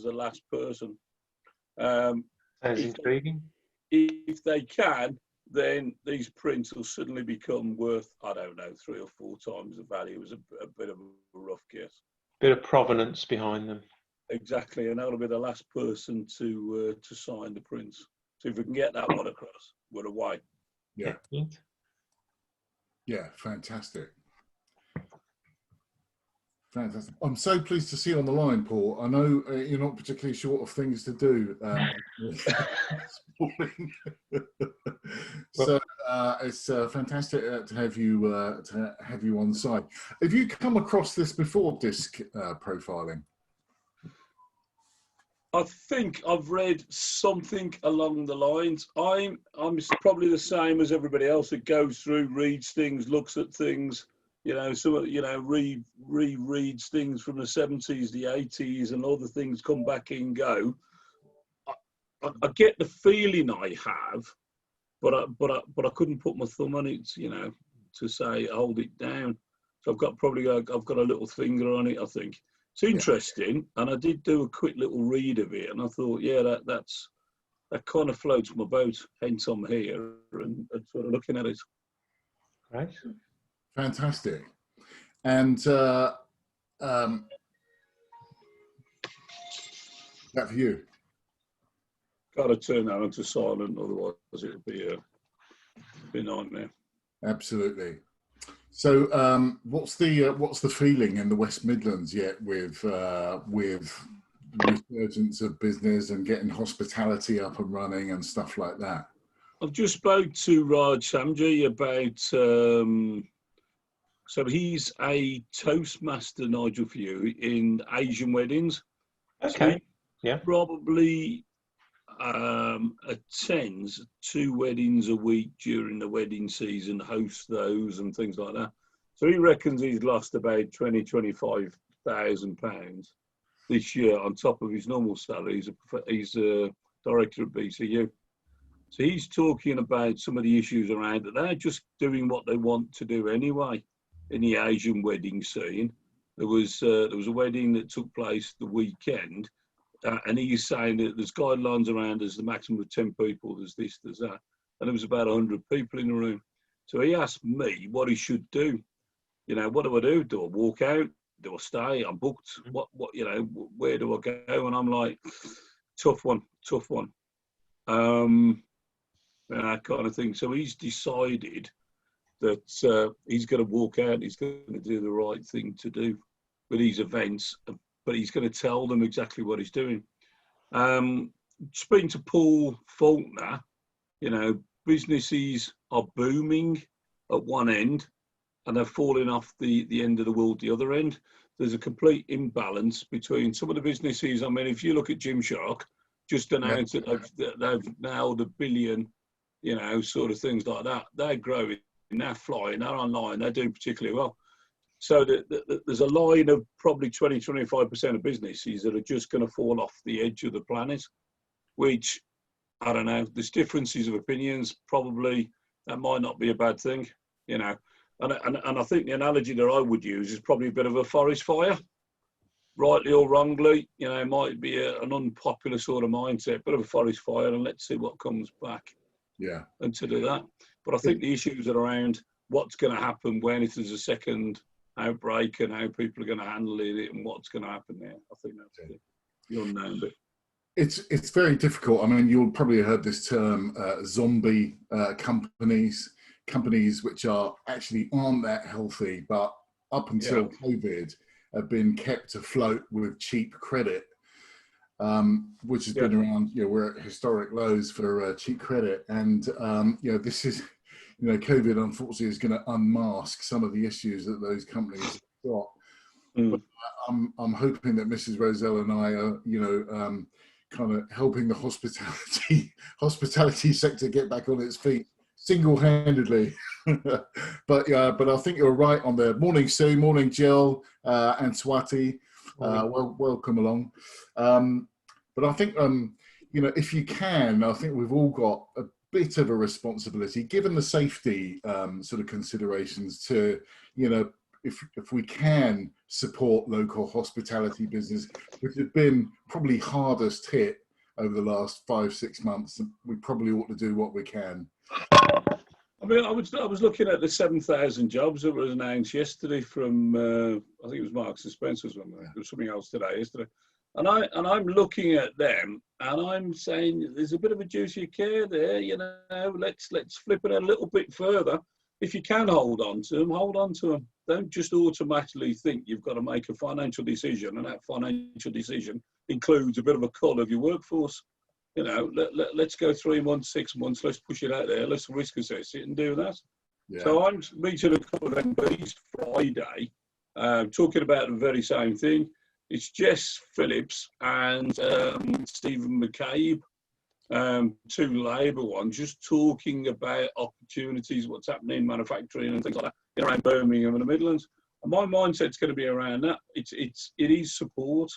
a last person. Sounds intriguing. If they can, then these prints will suddenly become worth, I don't know, 3 or 4 times the value. It was a bit of a rough guess. Bit of provenance behind them. Exactly, and that'll be the last person to sign the prints. So if we can get that one across, we're away. Yeah. Yeah, fantastic. Fantastic. I'm so pleased to see you on the line, Paul. I know you're not particularly short of things to do this morning. So it's fantastic to have you on site. Have you come across this before, disc profiling? I think I've read something along the lines. I'm probably the same as everybody else that goes through, reads things, looks at things, rereads things from the 70s, the 80s, and other things come back and go. I get the feeling I have, but I couldn't put my thumb on it, to say hold it down. So I've got a little finger on it, I think. It's interesting, and I did do a quick little read of it, and I thought, yeah, that kind of floats my boat. Hence, I'm here and sort of looking at it. Right. Fantastic. And that for you? Got to turn that onto silent, otherwise it'll be a nightmare. Absolutely. So, what's the feeling in the West Midlands yet with resurgence of business and getting hospitality up and running and stuff like that? I've just spoke to Raj Samji about. So he's a Toastmaster, Nigel, for you in Asian weddings. Okay. So he probably attends 2 weddings a week during the wedding season, hosts those and things like that. So he reckons he's lost about £25,000 this year on top of his normal salary. He's a director at BCU. So he's talking about some of the issues around that. They're just doing what they want to do anyway in the Asian wedding scene. There was a wedding that took place the weekend. And he's saying that there's guidelines around, there's the maximum of 10 people, there's this, there's that. And there was about 100 people in the room. So he asked me what he should do. What do I do? Do I walk out? Do I stay? I'm booked. Where do I go? And I'm like, tough one. That kind of thing. So he's decided that he's going to walk out, he's going to do the right thing to do with these events, but he's going to tell them exactly what he's doing. Speaking to Paul Faulkner, businesses are booming at one end and they're falling off the end of the world the other end. There's a complete imbalance between some of the businesses. I mean, if you look at Gymshark, just announced that they've nailed $1 billion, sort of things like that. They're growing, they're flying, they're online, they're doing particularly well. So there's a line of probably 20-25% of businesses that are just going to fall off the edge of the planet, which, I don't know, there's differences of opinions. Probably that might not be a bad thing, And I think the analogy that I would use is probably a bit of a forest fire. Rightly or wrongly, it might be an unpopular sort of mindset, bit of a forest fire, and let's see what comes back. Yeah. And to do that. But I think the issues are around what's going to happen when it is a second outbreak and how people are going to handle it and what's going to happen there. I think that's the unknown bit. It's very difficult. I mean, you'll probably have heard this term, zombie companies which actually aren't that healthy, but up until COVID have been kept afloat with cheap credit, which has been around, we're at historic lows for cheap credit. And, this is, COVID unfortunately is going to unmask some of the issues that those companies have got. But I'm hoping that Mrs. Roselle and I are, kind of helping the hospitality sector get back on its feet single-handedly. but I think you're right on there. Morning, Sue. Morning, Jill and Swati. Welcome along. But I think, if you can, I think we've all got a bit of a responsibility, given the safety sort of considerations, to, if we can support local hospitality business, which has been probably hardest hit over the last 5-6 months, we probably ought to do what we can. I mean, I was looking at the 7,000 jobs that was announced yesterday from I think it was Marks and Spencer's one. There was something else yesterday, and I'm looking at them and I'm saying there's a bit of a duty of care there. You know, let's flip it a little bit further. If you can hold on to them, hold on to them. Don't just automatically think you've got to make a financial decision, and that financial decision includes a bit of a cull of your workforce. You know, let's go 3 months, 6 months, let's push it out there, let's risk assess it and do that. Yeah. So I'm meeting a couple of MPs Friday, talking about the very same thing. It's Jess Phillips and Stephen McCabe, 2 Labour ones, just talking about opportunities, what's happening in manufacturing and things like that around Birmingham and the Midlands. And my mindset's going to be around that. It is support,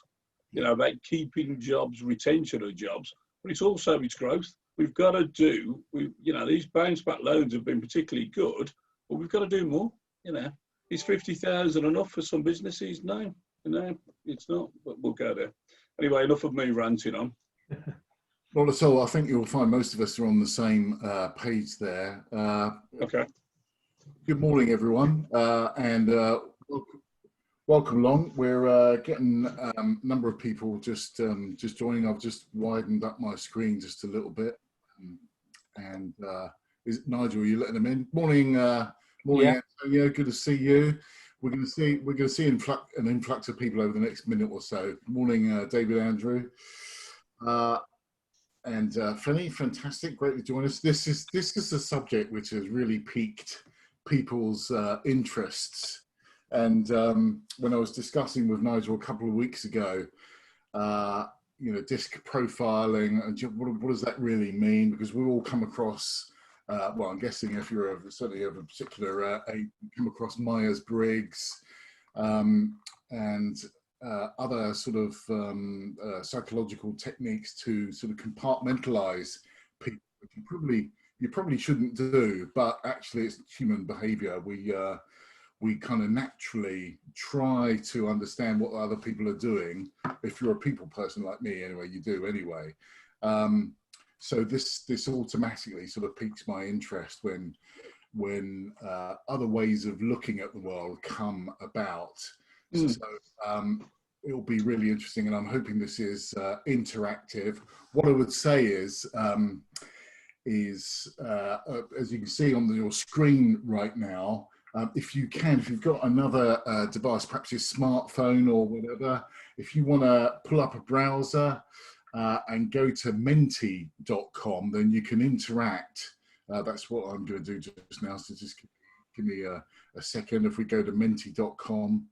you know, about keeping jobs, retention of jobs, but it's also its growth. We've got to do, you know, these bounce back loans have been particularly good, but we've got to do more. You know, is 50,000 enough for some businesses? No, it's not, but we'll go there. Anyway, enough of me ranting on. Not at all. I think you'll find most of us are on the same page there. Okay. Good morning, everyone, and welcome along. We're getting a number of people just joining. I've just widened up my screen just a little bit, and is it Nigel? Are you letting them in? Morning, morning, Antonio. Good to see you. We're going to see an influx of people over the next minute or so. Morning, David Andrew. And Fanny, fantastic, great to join us. This is a subject which has really piqued people's interests. And when I was discussing with Nigel a couple of weeks ago, you know, disc profiling, and what does that really mean? Because we all come across, well, I'm guessing if you're certainly of a particular age, you come across Myers-Briggs and other sort of psychological techniques to sort of compartmentalize people, which you probably shouldn't do, but actually it's human behavior. We kind of naturally try to understand what other people are doing. If you're a people person like me, anyway, you do anyway. So this automatically sort of piques my interest when other ways of looking at the world come about. So it'll be really interesting, and I'm hoping this is interactive. What I would say is as you can see on your screen right now, if you've got another device, perhaps your smartphone or whatever, if you want to pull up a browser and go to menti.com, then you can interact. That's what I'm going to do just now, so just give me a second. If we go to menti.com,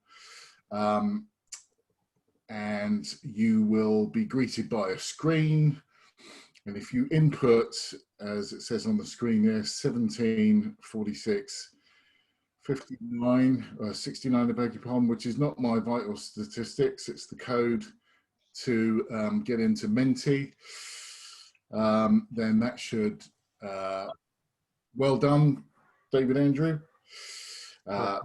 and you will be greeted by a screen. And if you input, as it says on the screen there, 1746 59 69, I beg your pardon, which is not my vital statistics, it's the code to get into Menti, then that should, well done, David Andrew.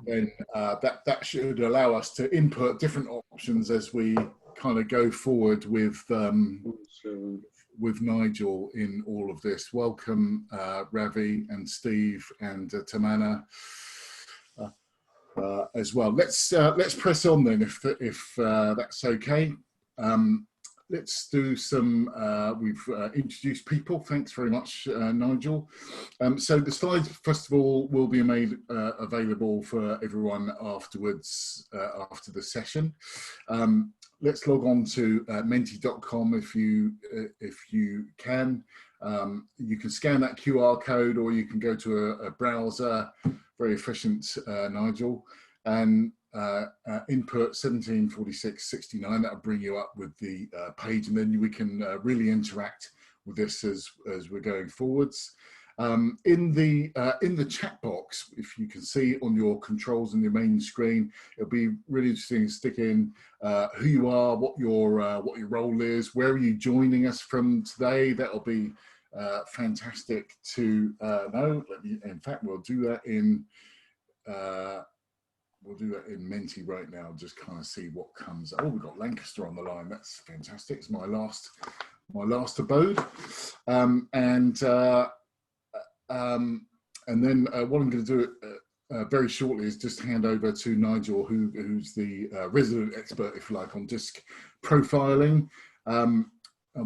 Then that should allow us to input different options as we kind of go forward with Nigel in all of this. Welcome, Ravi and Steve and Tamana as well. Let's press on then, if that's okay. Let's do some, we've introduced people. Thanks very much, Nigel. So the slides, first of all, will be made available for everyone afterwards, after the session. Let's log on to menti.com if you can. You can scan that QR code, or you can go to a browser, very efficient, Nigel, and input 174669. That'll bring you up with the page, and then we can really interact with this as we're going forwards. In the chat box, if you can see on your controls on your main screen, it'll be really interesting to stick in who you are, what your role is, where are you joining us from today. That'll be fantastic to know. In fact, we'll do that in we'll do that in Menti right now, just kind of see what comes. Oh, we've got Lancaster on the line. That's fantastic. It's my last abode. And then what I'm going to do very shortly is just hand over to Nigel, who's the resident expert, if you like, on DISC profiling. And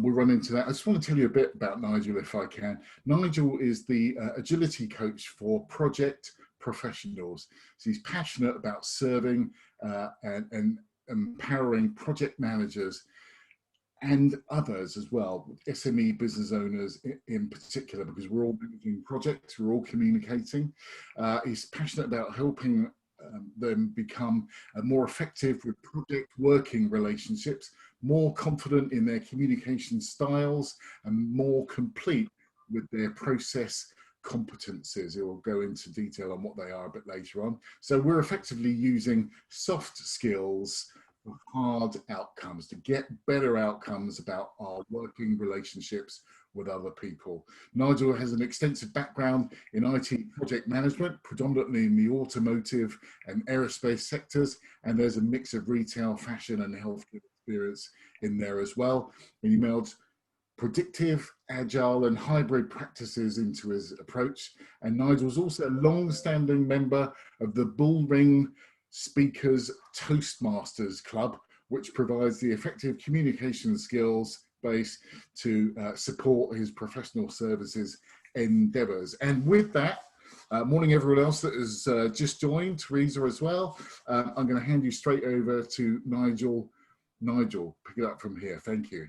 we'll run into that. I just want to tell you a bit about Nigel, if I can. Nigel is the agility coach for project professionals. So he's passionate about serving and empowering project managers and others as well, SME business owners in particular, because we're all managing projects, we're all communicating. He's passionate about helping them become more effective with project working relationships, more confident in their communication styles, and more complete with their process competencies. It will go into detail on what they are a bit later on. So we're effectively using soft skills, hard outcomes to get better outcomes about our working relationships with other people. Nigel has an extensive background in IT project management, predominantly in the automotive and aerospace sectors, and there's a mix of retail, fashion and healthcare experience in there as well. And he melds predictive, agile and hybrid practices into his approach. And Nigel's also a long-standing member of the Bullring Speakers Toastmasters Club, which provides the effective communication skills base to support his professional services endeavours. And with that, morning everyone else that has just joined, Teresa as well. I'm going to hand you straight over to Nigel. Nigel, pick it up from here. Thank you.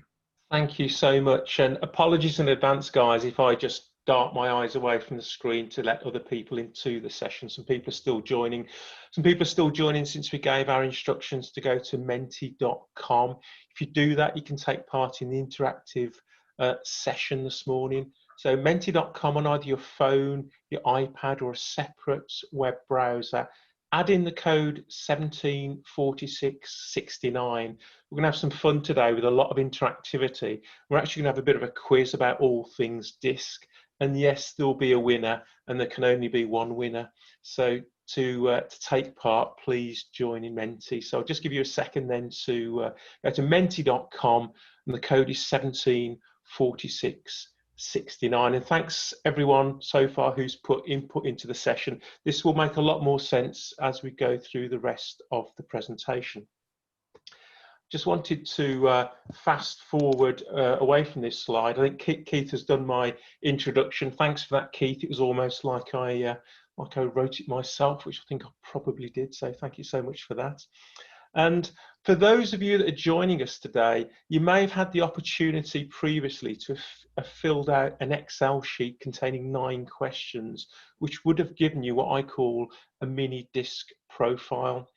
Thank you so much, and apologies in advance, guys, if I just dart my eyes away from the screen to let other people into the session. Some people are still joining. Some people are still joining since we gave our instructions to go to menti.com. If you do that, you can take part in the interactive session this morning. So menti.com on either your phone, your iPad, or a separate web browser. Add in the code 174669. We're going to have some fun today with a lot of interactivity. We're actually going to have a bit of a quiz about all things DISC. And yes, there'll be a winner, and there can only be one winner. So to take part, please join in Menti. So I'll just give you a second then to go to menti.com, and the code is 174669. And thanks everyone so far who's put input into the session. This will make a lot more sense as we go through the rest of the presentation. Just wanted to fast forward away from this slide. I think Keith has done my introduction. Thanks for that, Keith. It was almost like I wrote it myself, which I think I probably did. So thank you so much for that. And for those of you that are joining us today, you may have had the opportunity previously to have filled out an Excel sheet containing 9 questions, which would have given you what I call a mini DISC profile.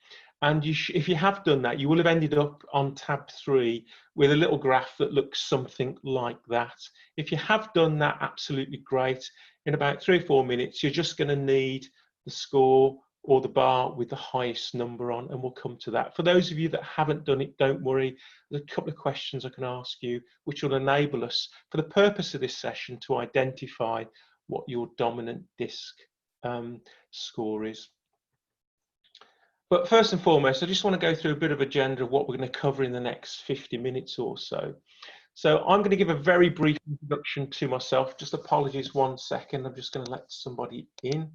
And if you have done that, you will have ended up on tab 3 with a little graph that looks something like that. If you have done that, absolutely great. In about 3 or 4 minutes, you're just going to need the score or the bar with the highest number on, and we'll come to that. For those of you that haven't done it, don't worry. There's a couple of questions I can ask you, which will enable us, for the purpose of this session, to identify what your dominant DISC score is. But first and foremost, I just want to go through a bit of agenda of what we're going to cover in the next 50 minutes or so. So I'm going to give a very brief introduction to myself. Just apologies 1 second. I'm just going to let somebody in.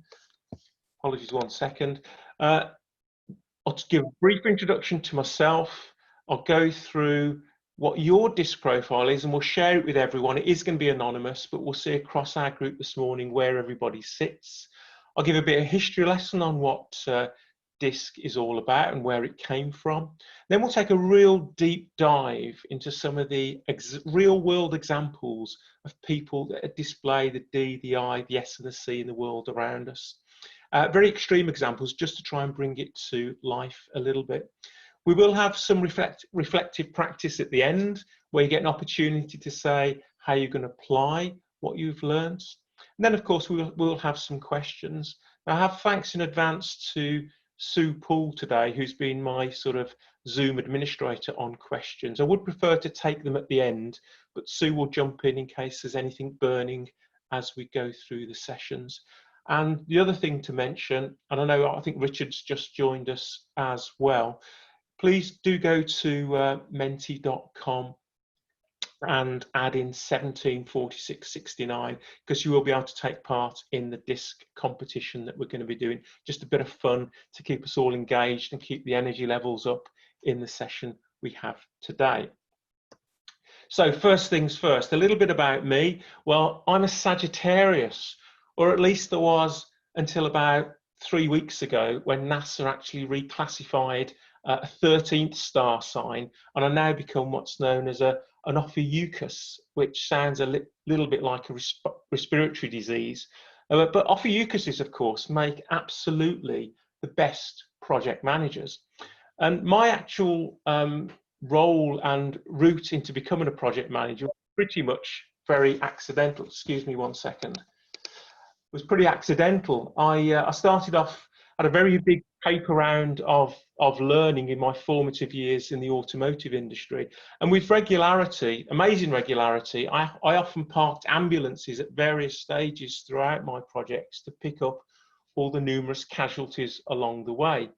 Apologies 1 second. I'll just give a brief introduction to myself. I'll go through what your DISC profile is, and we'll share it with everyone. It is going to be anonymous, but we'll see across our group this morning where everybody sits. I'll give a bit of history lesson on what DISC is all about and where it came from. Then we'll take a real deep dive into some of the real world examples of people that display the D, the I, the S and the C in the world around us. Very extreme examples just to try and bring it to life a little bit. We will have some reflective practice at the end where you get an opportunity to say how you're going to apply what you've learned. And then of course we'll have some questions. Now, I have thanks in advance to Sue Poole today, who's been my sort of Zoom administrator on questions. I would prefer to take them at the end, but Sue will jump in case there's anything burning as we go through the sessions. And the other thing to mention, and I think Richard's just joined us as well, please do go to menti.com and add in 174669, because you will be able to take part in the disc competition that we're going to be doing. Just a bit of fun to keep us all engaged and keep the energy levels up in the session we have today. So first things first, a little bit about me. Well, I'm a Sagittarius, or at least I was until about 3 weeks ago, when NASA actually reclassified a 13th star sign, and I now become what's known as an Ophiuchus, which sounds a little bit like a respiratory disease. But Ophiuchuses, of course, make absolutely the best project managers. And my actual role and route into becoming a project manager was pretty much very accidental. Excuse me 1 second. It was pretty accidental. I started off at a very big paper round of learning in my formative years in the automotive industry. And with regularity, amazing regularity, I often parked ambulances at various stages throughout my projects to pick up all the numerous casualties along the way.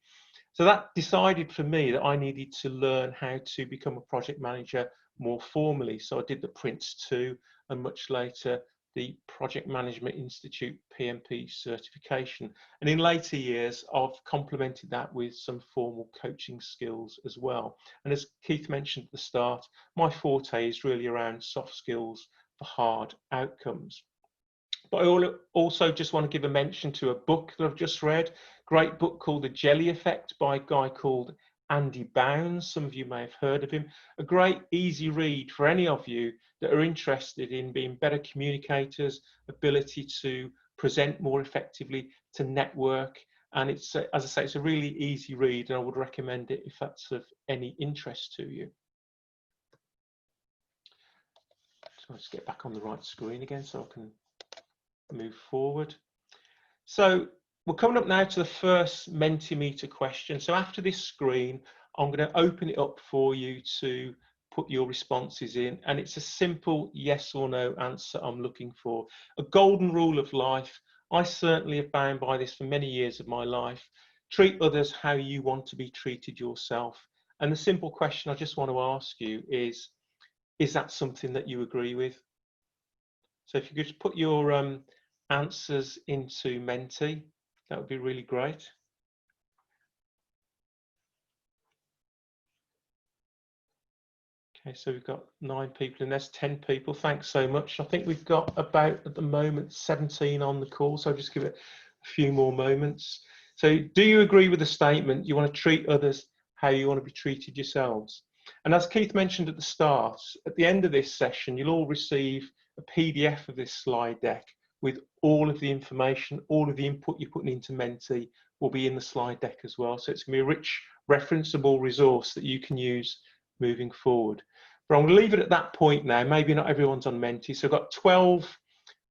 So that decided for me that I needed to learn how to become a project manager more formally. So I did the Prince 2 and much later the Project Management Institute PMP certification. And in later years, I've complemented that with some formal coaching skills as well. And as Keith mentioned at the start, my forte is really around soft skills for hard outcomes. But I also just want to give a mention to a book that I've just read, great book called The Jelly Effect by a guy called Andy Bounds. Some of you may have heard of him. A great easy read for any of you that are interested in being better communicators, ability to present more effectively, to network. And it's, as I say, it's a really easy read, and I would recommend it if that's of any interest to you. So let's get back on the right screen again so I can move forward. So we're coming up now to the first Mentimeter question. So after this screen, I'm going to open it up for you to put your responses in, and it's a simple yes or no answer I'm looking for. A golden rule of life. I certainly have bound by this for many years of my life. Treat others how you want to be treated yourself. And the simple question I just want to ask you is that something that you agree with? So if you could just put your answers into Menti, that would be really great. Okay, so we've got 9 people and there's 10 people. Thanks so much. I think we've got about, at the moment, 17 on the call, so I'll just give it a few more moments. So do you agree with the statement, you want to treat others how you want to be treated yourselves? And as Keith mentioned at the start, at the end of this session, you'll all receive a PDF of this slide deck with all of the information, all of the input you're putting into Menti will be in the slide deck as well. So it's going to be a rich, referenceable resource that you can use moving forward. But I'm going to leave it at that point now. Maybe not everyone's on Menti. So I've got 12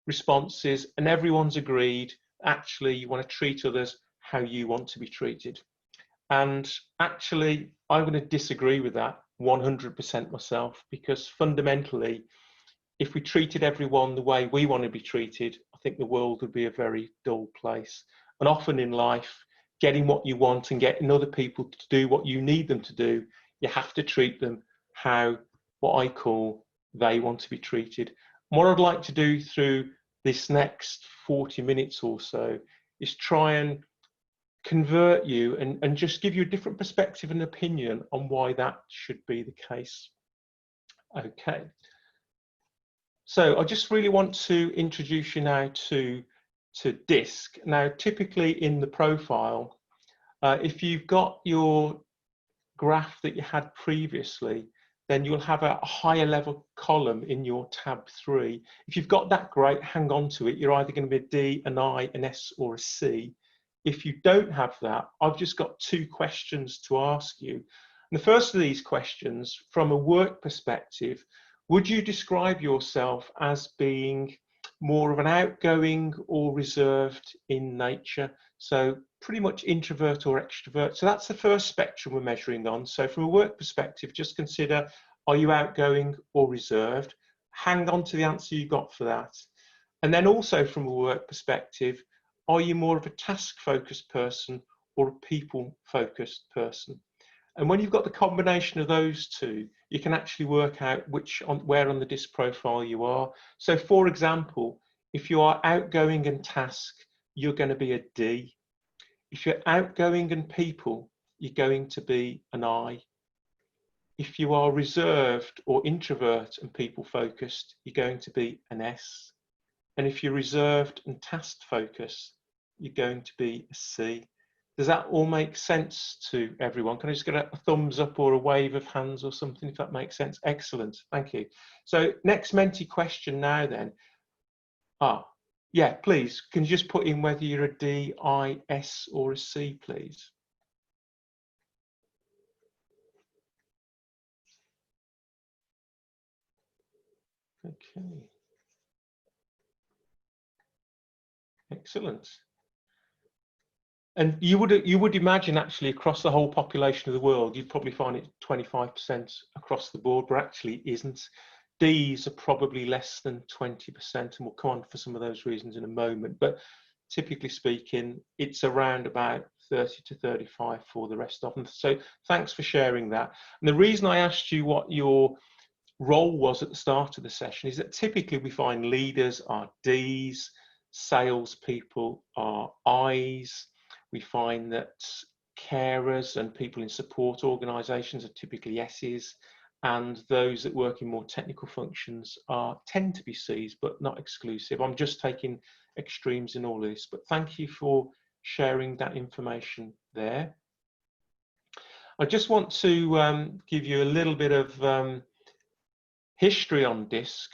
responses and everyone's agreed, actually, you want to treat others how you want to be treated. And actually, I'm going to disagree with that 100% myself, because fundamentally, if we treated everyone the way we want to be treated, I think the world would be a very dull place. And often in life, getting what you want and getting other people to do what you need them to do, you have to treat them how, what I call, they want to be treated. And what I'd like to do through this next 40 minutes or so is try and convert you and just give you a different perspective and opinion on why that should be the case. Okay. So I just really want to introduce you now to DISC. Now, typically in the profile, if you've got your graph that you had previously, then you'll have a higher level column in your tab 3. If you've got that, great, hang on to it. You're either going to be a D, an I, an S, or a C. If you don't have that, I've just got 2 questions to ask you. And the first of these questions, from a work perspective, would you describe yourself as being more of an outgoing or reserved in nature? So pretty much introvert or extrovert. So that's the first spectrum we're measuring on. So from a work perspective, just consider, are you outgoing or reserved? Hang on to the answer you got for that. And then also from a work perspective, Are you more of a task-focused person or a people-focused person? And when you've got the combination of those two, you can actually work out where on the DISC profile you are. So for example, if you are outgoing and task, you're going to be a D. If you're outgoing and people, you're going to be an I. If you are reserved or introvert and people focused, you're going to be an S. And if you're reserved and task focused, you're going to be a C. Does that all make sense to everyone? Can I just get a thumbs up or a wave of hands or something, if that makes sense? Excellent, thank you. So next Menti question now then. Yeah, please, can you just put in whether you're a D, I, S or a C, please? Okay. Excellent. And you would imagine actually across the whole population of the world, you'd probably find it 25% across the board, but actually isn't. D's are probably less than 20%, and we'll come on for some of those reasons in a moment. But typically speaking, it's around about 30 to 35 for the rest of them. So thanks for sharing that. And the reason I asked you what your role was at the start of the session is that typically we find leaders are D's, salespeople are I's. We find that carers and people in support organisations are typically S's, and those that work in more technical functions tend to be C's, but not exclusive. I'm just taking extremes in all of this, but thank you for sharing that information there. I just want to give you a little bit of history on DISC.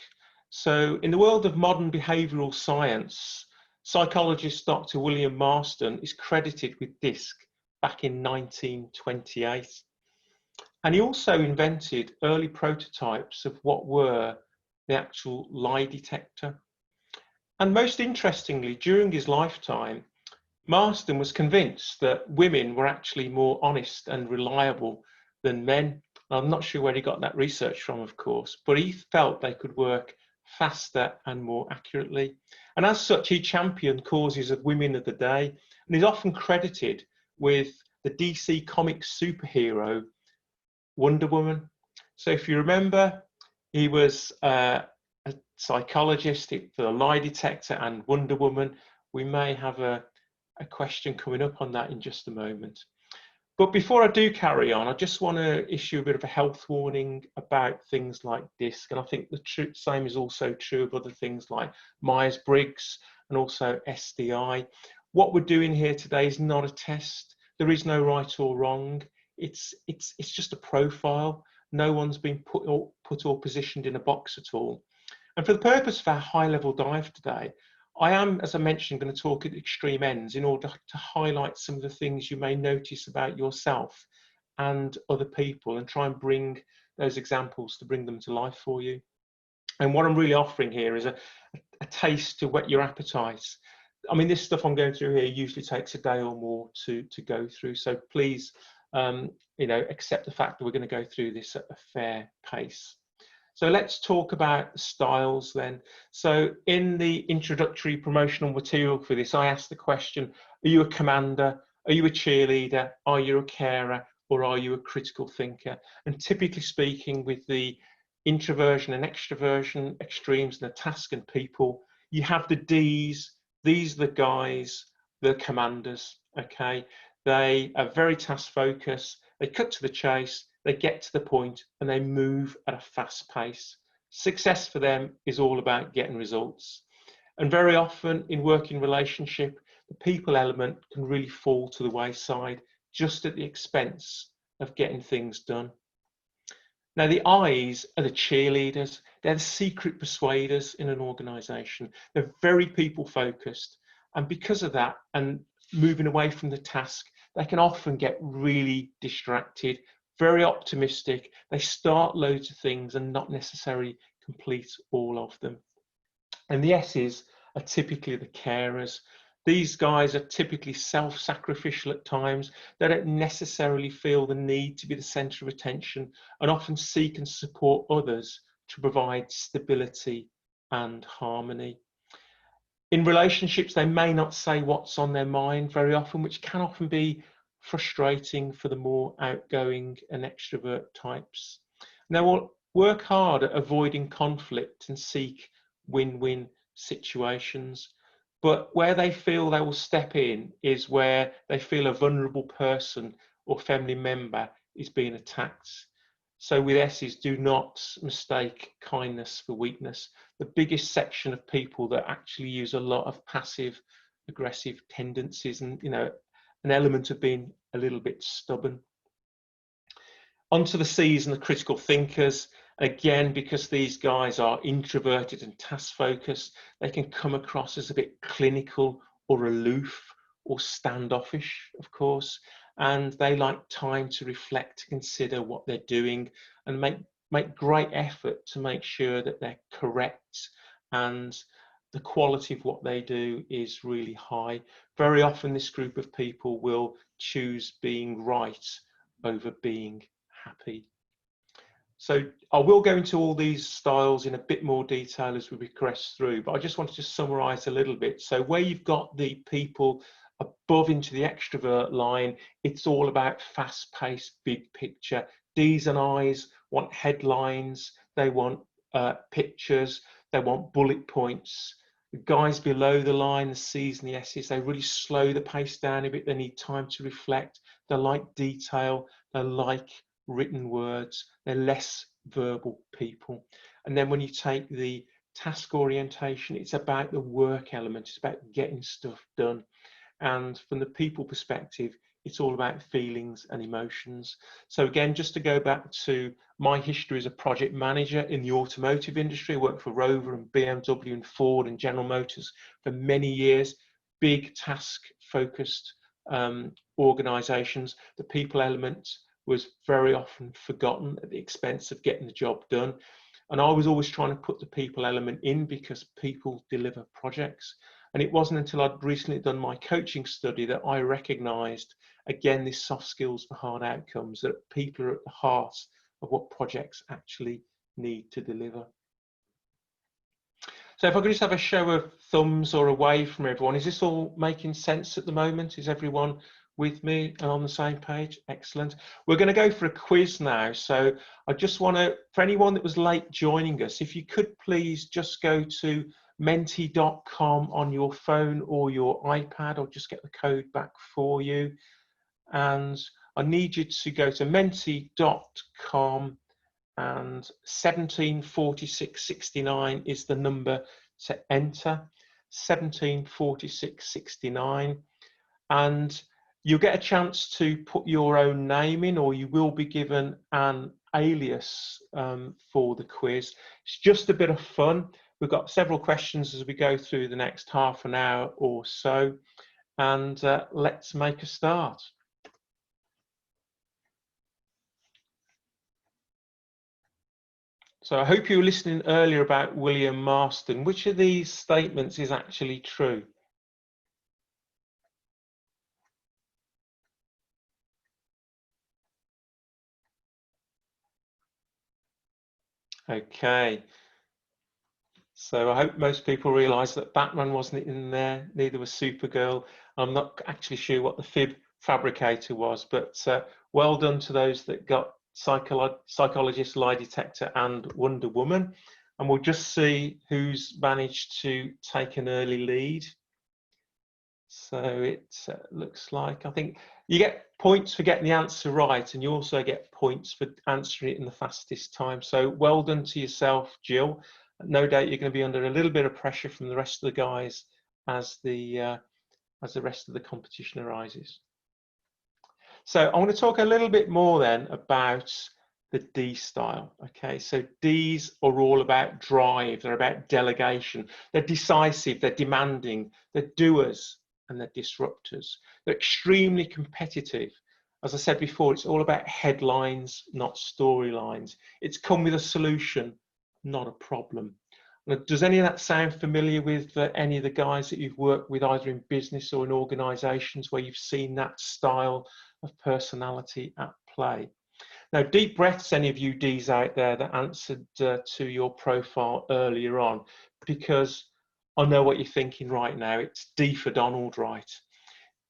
So in the world of modern behavioural science, psychologist Dr. William Marston is credited with DISC back in 1928. And he also invented early prototypes of what were the actual lie detector. And most interestingly, during his lifetime, Marston was convinced that women were actually more honest and reliable than men. I'm not sure where he got that research from, of course, but he felt they could work faster and more accurately. And as such, he championed causes of women of the day, and is often credited with the DC Comics superhero Wonder Woman. So if you remember, he was a psychologist for the lie detector and Wonder Woman. We may have a question coming up on that in just a moment. But before I do carry on, I just want to issue a bit of a health warning about things like DISC. And I think the same is also true of other things like Myers-Briggs and also SDI. What we're doing here today is not a test. There is no right or wrong. It's just a profile. No one's been put or positioned in a box at all. And for the purpose of our high-level dive today, I am, as I mentioned, going to talk at extreme ends in order to highlight some of the things you may notice about yourself and other people, and try and bring those examples to bring them to life for you. And what I'm really offering here is a taste to whet your appetites. I mean, this stuff I'm going through here usually takes a day or more to go through. So please, accept the fact that we're going to go through this at a fair pace. So let's talk about the styles then. So in the introductory promotional material for this, I asked the question, are you a commander? Are you a cheerleader? Are you a carer? Or are you a critical thinker? And typically speaking, with the introversion and extroversion extremes and the task and people, you have the Ds. These are the guys, the commanders, okay? They are very task focused. They cut to the chase. They get to the point and they move at a fast pace. Success for them is all about getting results. And very often in working relationship, the people element can really fall to the wayside just at the expense of getting things done. Now the I's are the cheerleaders. They're the secret persuaders in an organization. They're very people focused. And because of that, and moving away from the task, they can often get really distracted, very optimistic. They start loads of things and not necessarily complete all of them. And the S's are typically the carers. These guys are typically self-sacrificial at times. They don't necessarily feel the need to be the center of attention and often seek and support others to provide stability and harmony. In relationships, they may not say what's on their mind very often, which can often be frustrating for the more outgoing and extrovert types. They will work hard at avoiding conflict and seek win-win situations. But where they feel they will step in is where they feel a vulnerable person or family member is being attacked. So with S's, do not mistake kindness for weakness. The biggest section of people that actually use a lot of passive aggressive tendencies and, you know, an element of being a little bit stubborn. Onto the C's and the critical thinkers. Again, because these guys are introverted and task focused, they can come across as a bit clinical or aloof or standoffish, of course, and they like time to reflect, to consider what they're doing, and make great effort to make sure that they're correct and the quality of what they do is really high. Very often this group of people will choose being right over being happy. So I will go into all these styles in a bit more detail as we progress through, but I just wanted to summarize a little bit. So where you've got the people above into the extrovert line, it's all about fast-paced, big picture. D's and I's want headlines, they want pictures, they want bullet points. The guys below the line, the C's and the S's, they really slow the pace down a bit. They need time to reflect. They like detail, they like written words, they're less verbal people. And then when you take the task orientation, it's about the work element, it's about getting stuff done. And from the people perspective, it's all about feelings and emotions. So again, just to go back to my history as a project manager in the automotive industry, I worked for Rover and BMW and Ford and General Motors for many years, big task focused organizations. The people element was very often forgotten at the expense of getting the job done. And I was always trying to put the people element in because people deliver projects. And it wasn't until I'd recently done my coaching study that I recognized, again, this soft skills for hard outcomes, that people are at the heart of what projects actually need to deliver. So if I could just have a show of thumbs or a wave from everyone, is this all making sense at the moment? Is everyone with me and on the same page? Excellent. We're going to go for a quiz now. So I just want to, for anyone that was late joining us, if you could please just go to menti.com on your phone or your iPad. I'll just get the code back for you. And I need you to go to menti.com and 174669 is the number to enter, 174669. And you'll get a chance to put your own name in, or you will be given an alias for the quiz. It's just a bit of fun. We've got several questions as we go through the next half an hour or so, and let's make a start. So I hope you were listening earlier about William Marston. Which of these statements is actually true? Okay. So I hope most people realise that Batman wasn't in there, neither was Supergirl. I'm not actually sure what the fib fabricator was, but well done to those that got Psychologist, Lie Detector and Wonder Woman. And we'll just see who's managed to take an early lead. So it looks like, I think you get points for getting the answer right, and you also get points for answering it in the fastest time. So well done to yourself, Jill. No doubt you're going to be under a little bit of pressure from the rest of the guys as the rest of the competition arises. So I want to talk a little bit more then about the D style. Okay, so Ds are all about drive, they're about delegation, they're decisive, they're demanding, they're doers, and they're disruptors. They're extremely competitive. As I said before, it's all about headlines, not storylines. It's come with a solution, not a problem. Now, does any of that sound familiar with any of the guys that you've worked with, either in business or in organizations where you've seen that style of personality at play? Now, deep breaths, any of you Ds out there that answered to your profile earlier on, because I know what you're thinking right now. It's D for Donald, right?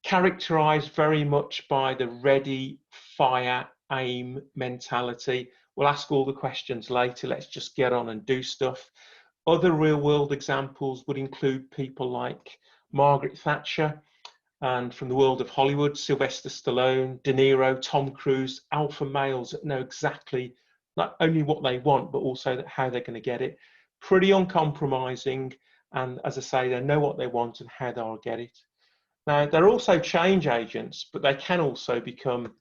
Characterized very much by the ready, fire, aim mentality. We'll ask all the questions later. Let's just get on and do stuff. Other real world examples would include people like Margaret Thatcher, and from the world of Hollywood, Sylvester Stallone, De Niro, Tom Cruise, alpha males that know exactly not only what they want, but also how they're going to get it. Pretty uncompromising. And as I say, they know what they want and how they'll get it. Now, they're also change agents, but they can also become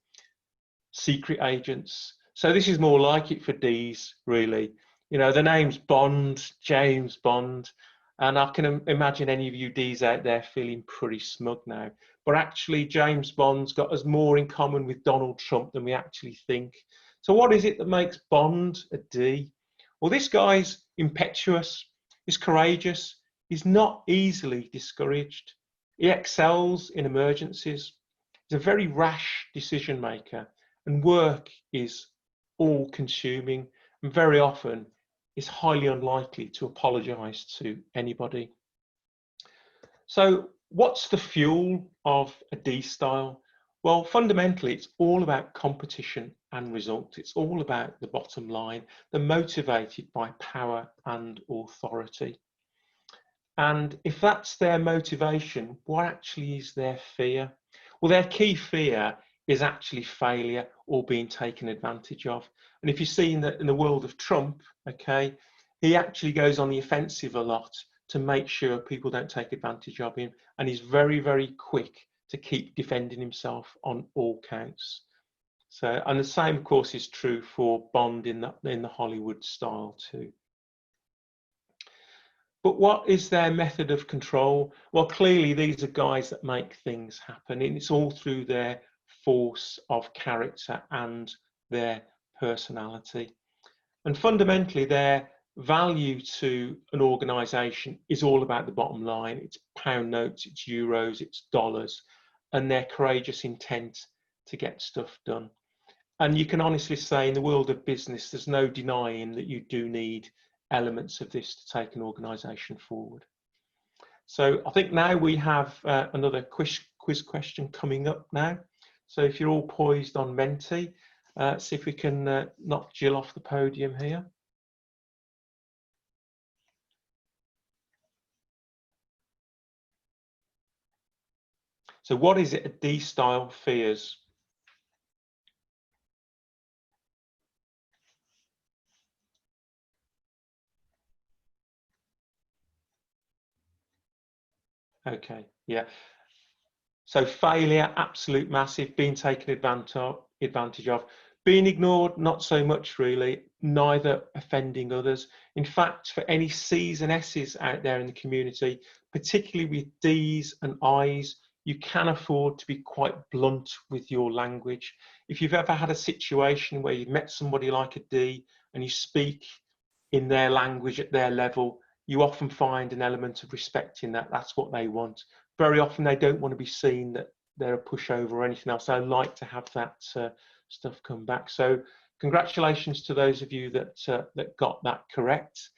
secret agents. So this is more like it for D's, really. You know, the name's Bond, James Bond, and I can imagine any of you D's out there feeling pretty smug now. But actually, James Bond's got us more in common with Donald Trump than we actually think. So what is it that makes Bond a D? Well, this guy's impetuous, he's courageous, he's not easily discouraged. He excels in emergencies. He's a very rash decision maker, and work is all-consuming, and very often is highly unlikely to apologise to anybody. So what's the fuel of a D style? Well, fundamentally, it's all about competition and result. It's all about the bottom line. They're motivated by power and authority. And if that's their motivation, what actually is their fear? Well, their key fear is actually failure or being taken advantage of. And if you see in the world of Trump, okay, he actually goes on the offensive a lot to make sure people don't take advantage of him. And he's very, very quick to keep defending himself on all counts. So, and the same, of course, is true for Bond in the Hollywood style too. But what is their method of control? Well, clearly these are guys that make things happen, and it's all through their force of character and their personality. And fundamentally, their value to an organisation is all about the bottom line. It's pound notes, it's euros, it's dollars, and their courageous intent to get stuff done. And you can honestly say in the world of business, there's no denying that you do need elements of this to take an organisation forward. So I think now we have another quiz question coming up now. So if you're all poised on Menti, see if we can knock Jill off the podium here. So what is it a D style fears? Okay, yeah. So failure, absolute massive, being taken advantage of. Being ignored, not so much really, neither offending others. In fact, for any C's and S's out there in the community, particularly with D's and I's, you can afford to be quite blunt with your language. If you've ever had a situation where you've met somebody like a D and you speak in their language at their level, you often find an element of respect in that. That's what they want. Very often they don't want to be seen that they're a pushover or anything else. They like to have that stuff come back. So congratulations to those of you that got that correct.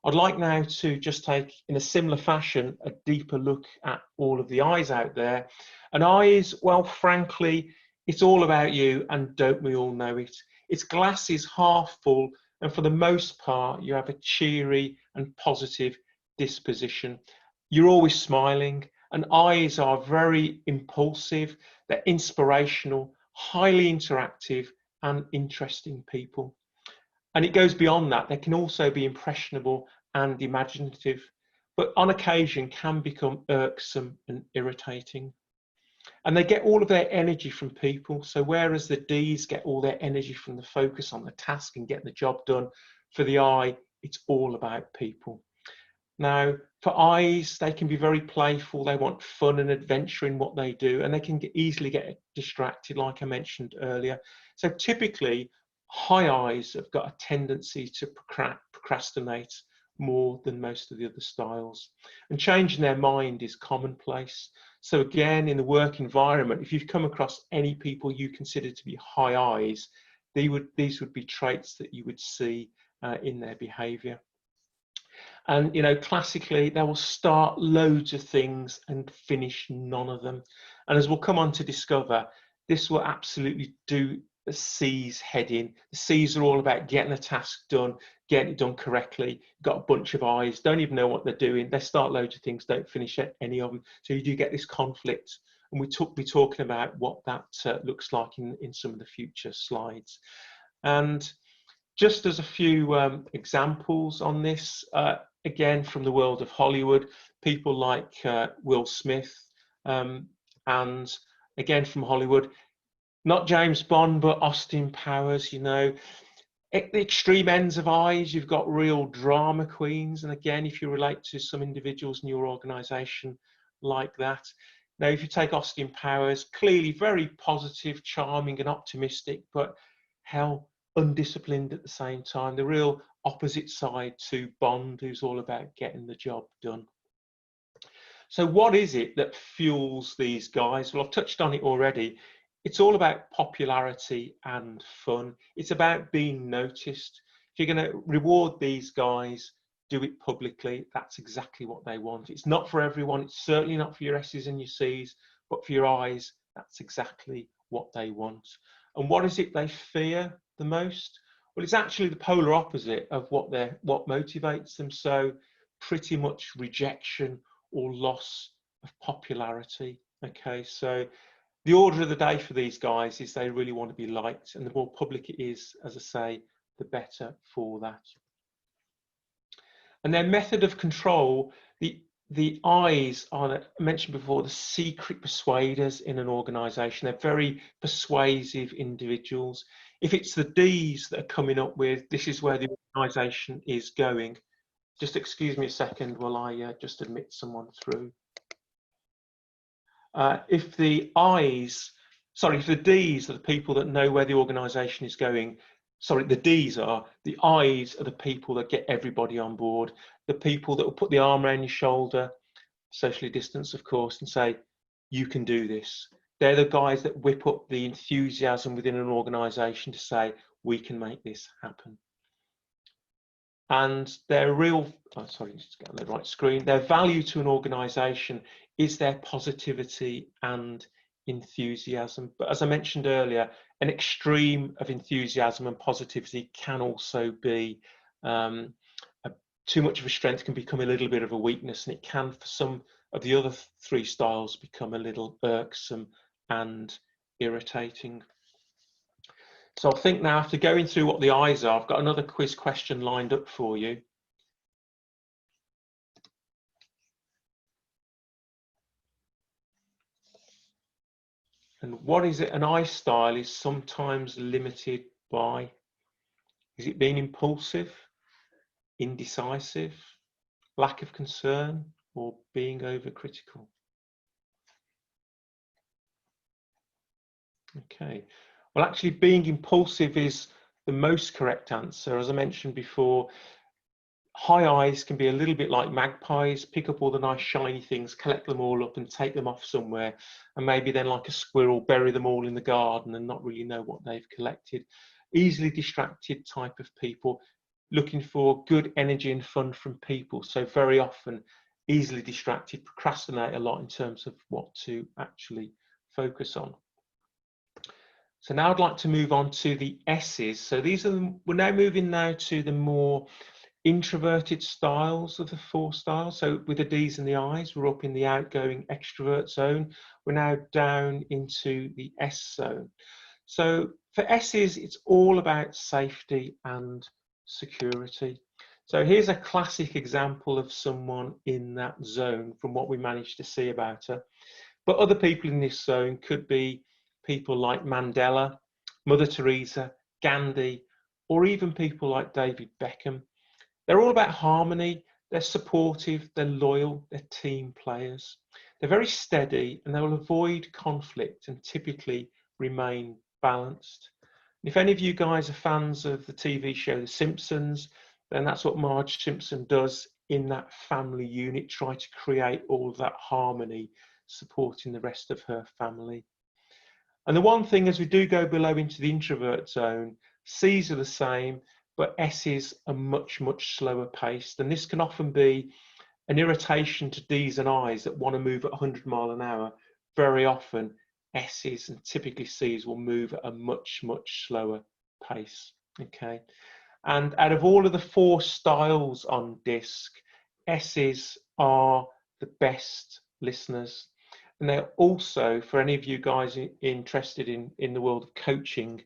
I'd like now to just take, in a similar fashion, a deeper look at all of the I's out there. And I's, well, frankly, it's all about you, and don't we all know it? It's glass is half full, and for the most part, you have a cheery and positive disposition. You're always smiling, and I's are very impulsive, they're inspirational, highly interactive, and interesting people. And it goes beyond that. They can also be impressionable and imaginative, but on occasion can become irksome and irritating. And they get all of their energy from people. So whereas the D's get all their energy from the focus on the task and getting the job done, for the I, it's all about people. Now, for I's, they can be very playful. They want fun and adventure in what they do, and they can easily get distracted, like I mentioned earlier. So typically, high I's have got a tendency to procrastinate more than most of the other styles. And changing their mind is commonplace. So again, in the work environment, if you've come across any people you consider to be high I's, these would be traits that you would see in their behaviour. And, you know, classically, they will start loads of things and finish none of them. And as we'll come on to discover, this will absolutely do the C's heading. The C's are all about getting a task done, getting it done correctly. Got a bunch of I's, don't even know what they're doing. They start loads of things, don't finish any of them. So you do get this conflict. And we'll be talking about what that looks like in some of the future slides. And just as a few examples on this, again, from the world of Hollywood, people like Will Smith, and again from Hollywood, not James Bond, but Austin Powers, you know. At the extreme ends of I's, you've got real drama queens. And again, if you relate to some individuals in your organization like that. Now, if you take Austin Powers, clearly very positive, charming and optimistic, but hell, undisciplined at the same time, the real opposite side to Bond, who's all about getting the job done. So what is it that fuels these guys? Well, I've touched on it already. It's all about popularity and fun. It's about being noticed. If you're going to reward these guys, do it publicly. That's exactly what they want. It's not for everyone. It's certainly not for your S's and your C's, but for your I's, that's exactly what they want. And what is it they fear the most? Well, it's actually the polar opposite of what motivates them. So pretty much rejection or loss of popularity. Okay, so the order of the day for these guys is they really want to be liked, and the more public it is, as I say, the better for that. And their method of control, the I's are, I mentioned before, the secret persuaders in an organisation. They're very persuasive individuals. If it's the D's that are coming up with, this is where the organisation is going. Just excuse me a second while I just admit someone through. If the D's are the people that know where the organisation is going, the D's are, the I's are the people that get everybody on board, the people that will put the arm around your shoulder, socially distanced of course, and say, you can do this. They're the guys that whip up the enthusiasm within an organisation to say, we can make this happen. And their real, just get on the right screen, their value to an organisation is their positivity and enthusiasm. But as I mentioned earlier, an extreme of enthusiasm and positivity can also be too much of a strength, can become a little bit of a weakness, and it can, for some of the other three styles, become a little irksome and irritating. So I think now, after going through what the I's are, I've got another quiz question lined up for you. And what is it an I style is sometimes limited by? Is it being impulsive, indecisive, lack of concern, or being overcritical? Okay. Well, actually, being impulsive is the most correct answer. As I mentioned before, high I's can be a little bit like magpies, pick up all the nice shiny things, collect them all up and take them off somewhere, and maybe then, like a squirrel, bury them all in the garden and not really know what they've collected. Easily distracted type of people, looking for good energy and fun from people. So very often easily distracted, procrastinate a lot in terms of what to actually focus on. So now I'd like to move on to the S's. So these are we're now moving to the more introverted styles of the four styles. So with the D's and the I's, we're up in the outgoing extrovert zone. We're now down into the S zone. So for S's, it's all about safety and security. So here's a classic example of someone in that zone from what we managed to see about her. But other people in this zone could be people like Mandela, Mother Teresa, Gandhi, or even people like David Beckham. They're all about harmony, they're supportive, they're loyal, they're team players. They're very steady and they will avoid conflict and typically remain balanced. And if any of you guys are fans of the TV show The Simpsons, then that's what Marge Simpson does in that family unit, try to create all of that harmony, supporting the rest of her family. And the one thing, as we do go below into the introvert zone, C's are the same, but S's are much, much slower paced. And this can often be an irritation to D's and I's that want to move at 100 mile an hour. Very often, S's and typically C's will move at a much, much slower pace. Okay. And out of all of the 4 styles on DISC, S's are the best listeners. And they're also, for any of you guys interested in the world of coaching,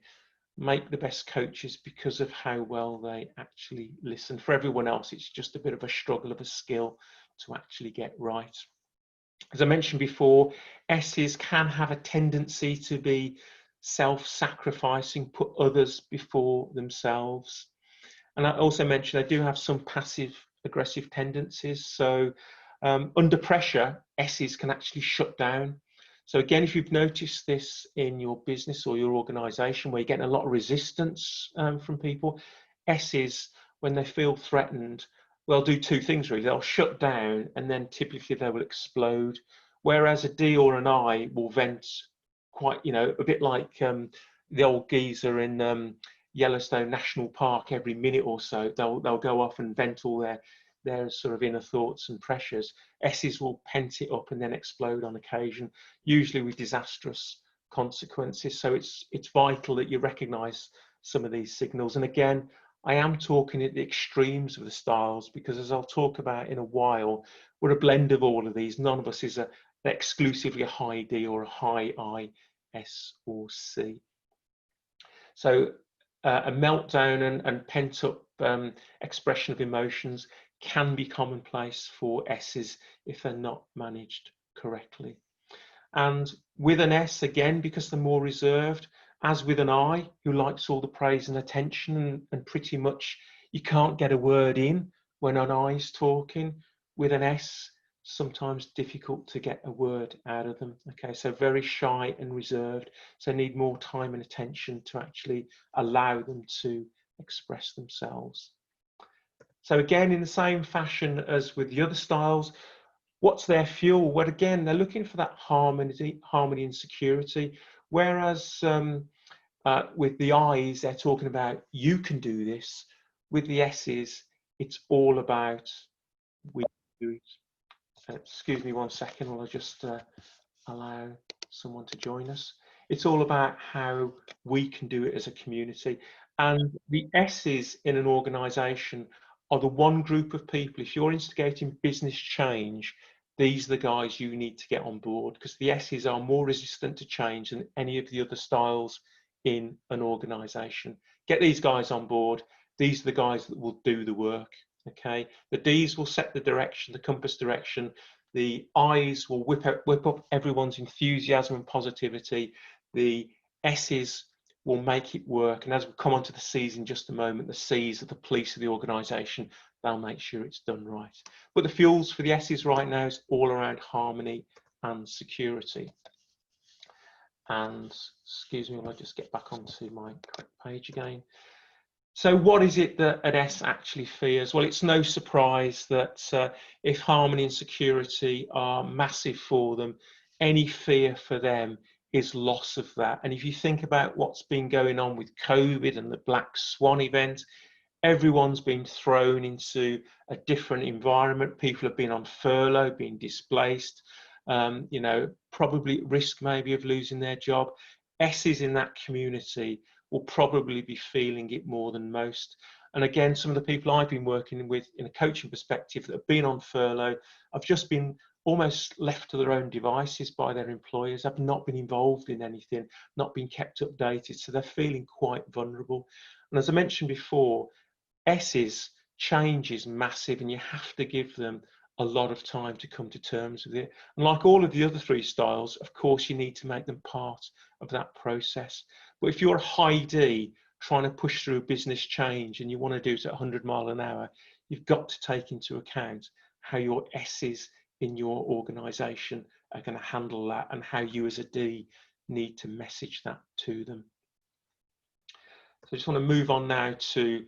make the best coaches because of how well they actually listen. For everyone else, it's just a bit of a struggle of a skill to actually get right. As I mentioned before, S's can have a tendency to be self-sacrificing, put others before themselves. And I also mentioned I do have some passive aggressive tendencies. So under pressure, S's can actually shut down. So again, if you've noticed this in your business or your organization where you're getting a lot of resistance from people, S's, when they feel threatened, they'll do 2 things really. They'll shut down and then typically they will explode. Whereas a D or an I will vent quite, a bit like the old geezer in Yellowstone National Park. Every minute or so, they'll go off and vent all their sort of inner thoughts and pressures. S's will pent it up and then explode on occasion, usually with disastrous consequences. So it's vital that you recognize some of these signals. And again, I am talking at the extremes of the styles because, as I'll talk about in a while, we're a blend of all of these. None of us is exclusively a high D or a high I, S or C. So a meltdown and pent up expression of emotions can be commonplace for S's if they're not managed correctly. And with an S, again, because they're more reserved, as with an I who likes all the praise and attention, and pretty much you can't get a word in when an I is talking. With an S, sometimes difficult to get a word out of them. Okay, so very shy and reserved, so need more time and attention to actually allow them to express themselves. So again, in the same fashion as with the other styles, what's their fuel? Well, again, they're looking for that harmony and security. Whereas with the I's, they're talking about you can do this. With the S's, it's all about we do it. Excuse me 1 second while I just allow someone to join us. It's all about how we can do it as a community. And the S's in an organization are the one group of people, if you're instigating business change, these are the guys you need to get on board, because the S's are more resistant to change than any of the other styles in an organization. Get these guys on board. These are the guys that will do the work. Okay, the D's will set the direction, the compass direction. The I's will whip up everyone's enthusiasm and positivity. The S's will make it work. And as we come on to the C's in just a moment, the C's are the police of the organisation. They'll make sure it's done right. But the fuels for the S's right now is all around harmony and security. And excuse me, I'll just get back onto my correct page again. So what is it that an S actually fears? Well, it's no surprise that if harmony and security are massive for them, any fear for them is loss of that. And if you think about what's been going on with COVID and the Black Swan event, everyone's been thrown into a different environment. People have been on furlough, been displaced, probably at risk maybe of losing their job. S's in that community will probably be feeling it more than most. And again, some of the people I've been working with in a coaching perspective that have been on furlough have just been almost left to their own devices by their employers, have not been involved in anything, not been kept updated. So they're feeling quite vulnerable. And as I mentioned before, S's change is massive and you have to give them a lot of time to come to terms with it. And like all of the other 3 styles, of course, you need to make them part of that process. But if you're a high D trying to push through business change and you want to do it at 100 mile an hour, you've got to take into account how your S's in your organisation are going to handle that and how you as a D need to message that to them. So I just want to move on now to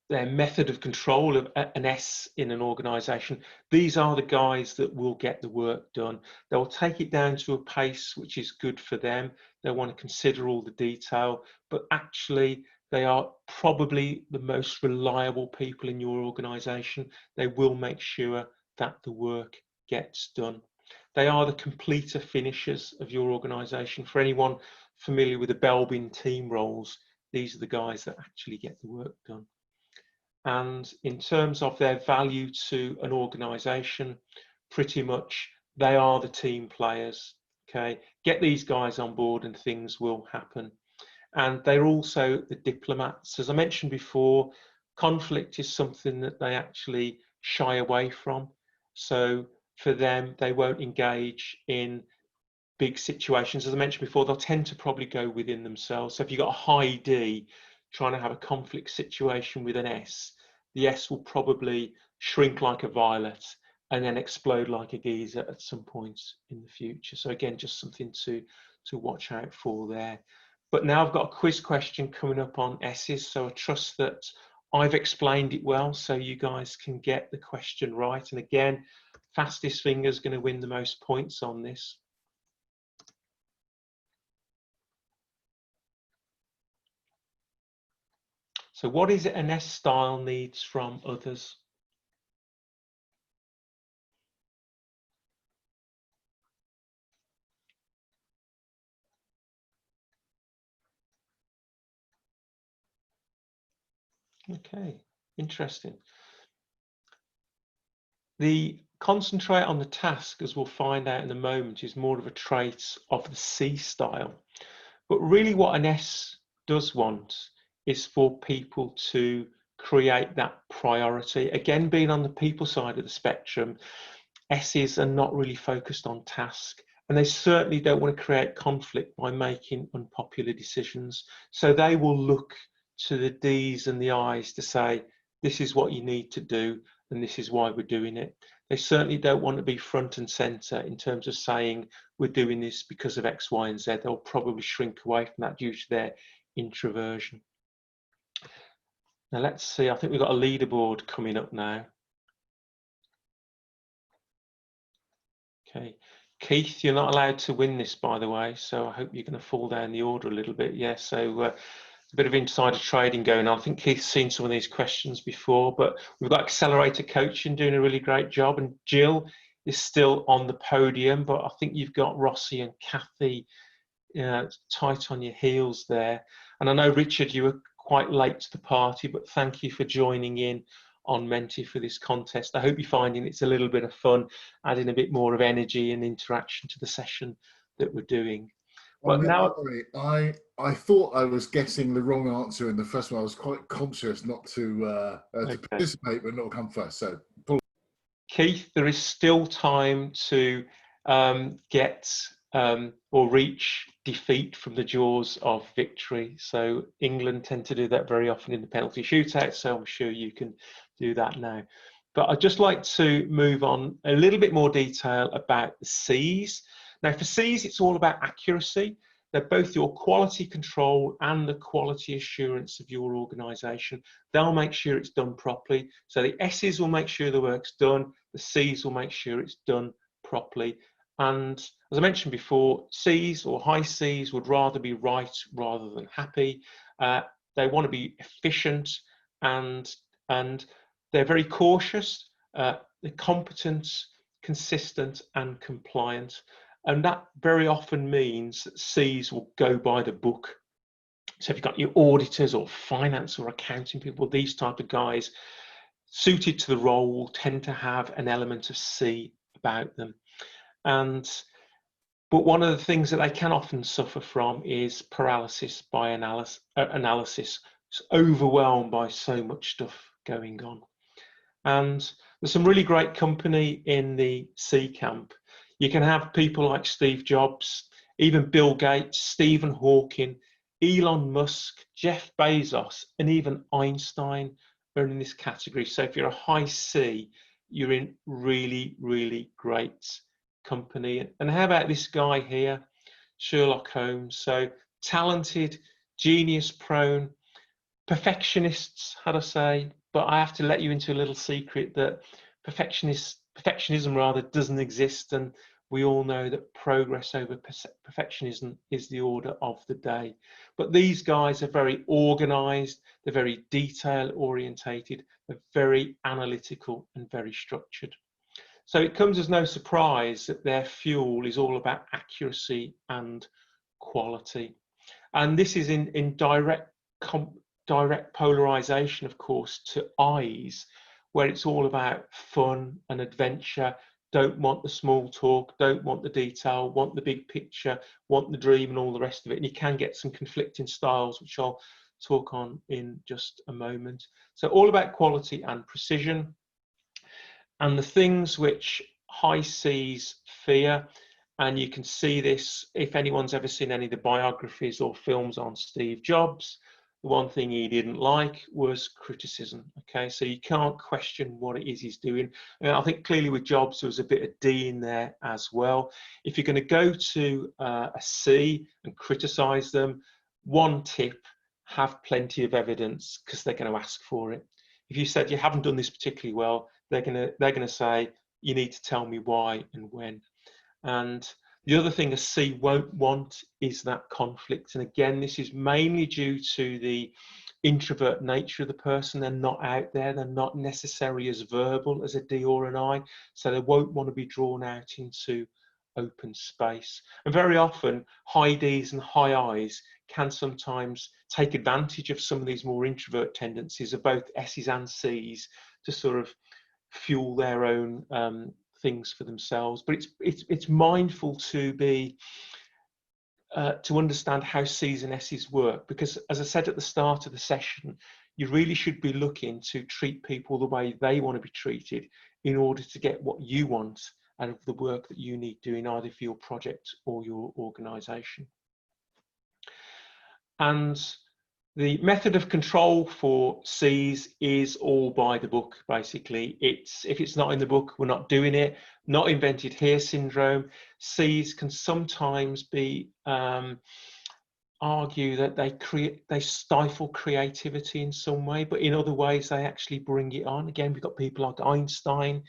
their method of control of an S in an organisation. These are the guys that will get the work done. They'll take it down to a pace which is good for them. They want to consider all the detail, but actually They are probably the most reliable people in your organisation. They will make sure that the work gets done. They are the completer finishers of your organisation. For anyone familiar with the Belbin team roles, these are the guys that actually get the work done. And in terms of their value to an organisation, pretty much they are the team players. Okay, get these guys on board and things will happen. And they're also the diplomats. As I mentioned before, conflict is something that they actually shy away from. So for them, they won't engage in big situations. As I mentioned before, they'll tend to probably go within themselves. So if you've got a high D trying to have a conflict situation with an S, the S will probably shrink like a violet and then explode like a geyser at some point in the future. So again, just something to watch out for there. But now I've got a quiz question coming up on S's, so I trust that I've explained it well so you guys can get the question right. And again, fastest finger is going to win the most points on this. So what is it an S style needs from others? Okay, interesting. The concentrate on the task, as we'll find out in a moment, is more of a trait of the C style. But really what an S does want is for people to create that priority. Again, being on the people side of the spectrum, S's are not really focused on task, and they certainly don't want to create conflict by making unpopular decisions. So they will look to the D's and the I's to say, this is what you need to do, and this is why we're doing it. They certainly don't want to be front and center in terms of saying, we're doing this because of X, Y, and Z. They'll probably shrink away from that due to their introversion. Now let's see, I think we've got a leaderboard coming up now. Okay, Keith, you're not allowed to win this, by the way, so I hope you're going to fall down the order a little bit. Yeah, so a bit of insider trading going on. I think Keith's seen some of these questions before, but we've got Accelerator Coaching doing a really great job, and Jill is still on the podium, but I think you've got Rossi and Kathy tight on your heels there. And I know, Richard, you were quite late to the party, but thank you for joining in on Menti for this contest. I hope you're finding it's a little bit of fun, adding a bit more of energy and interaction to the session that we're doing. But now, I thought I was guessing the wrong answer in the first one. I was quite conscious not to participate, but not come first. So, Keith, there is still time to get or reach defeat from the jaws of victory. So England tend to do that very often in the penalty shootout, so I'm sure you can do that now. But I'd just like to move on a little bit more detail about the C's. Now for C's, it's all about accuracy. They're both your quality control and the quality assurance of your organisation. They'll make sure it's done properly. So the S's will make sure the work's done. The C's will make sure it's done properly. And as I mentioned before, C's or high C's would rather be right rather than happy. They want to be efficient and they're very cautious. They're competent, consistent and compliant. And that very often means that C's will go by the book. So if you've got your auditors or finance or accounting people, these type of guys suited to the role will tend to have an element of C about them. But one of the things that they can often suffer from is paralysis by analysis. It's overwhelmed by so much stuff going on. And there's some really great company in the C camp. You can have people like Steve Jobs, even Bill Gates, Stephen Hawking, Elon Musk, Jeff Bezos, and even Einstein are in this category. So if you're a high C, you're in really, really great company. And how about this guy here, Sherlock Holmes? So talented, genius prone, perfectionists, how to say, but I have to let you into a little secret that perfectionism rather doesn't exist, and we all know that progress over perfectionism is the order of the day. But these guys are very organized, they're very detail orientated, they're very analytical and very structured. So it comes as no surprise that their fuel is all about accuracy and quality. And this is in direct polarization, of course, to I's, where it's all about fun and adventure. Don't want the small talk, don't want the detail, want the big picture, want the dream and all the rest of it. And you can get some conflicting styles, which I'll talk on in just a moment. So all about quality and precision. And the things which high C's fear, and you can see this if anyone's ever seen any of the biographies or films on Steve Jobs, the one thing he didn't like was criticism. Okay, so you can't question what it is he's doing. And I think clearly with Jobs there was a bit of D in there as well. If you're going to go to a C and criticize them, one tip: have plenty of evidence, because they're going to ask for it. If you said you haven't done this particularly well, they're going to say, you need to tell me why and when. And the other thing a C won't want is that conflict. And again, this is mainly due to the introvert nature of the person. They're not out there. They're not necessarily as verbal as a D or an I. So they won't want to be drawn out into open space. And very often, high Ds and high Is can sometimes take advantage of some of these more introvert tendencies of both S's and C's to sort of fuel their own things for themselves. But it's mindful to be to understand how C's and S's work, because as I said at the start of the session, you really should be looking to treat people the way they want to be treated in order to get what you want out of the work that you need doing, either for your project or your organization. And the method of control for C's is all by the book, basically. If it's not in the book, we're not doing it. Not invented here syndrome. C's can sometimes be argue that they stifle creativity in some way, but in other ways they actually bring it on. Again, we've got people like Einstein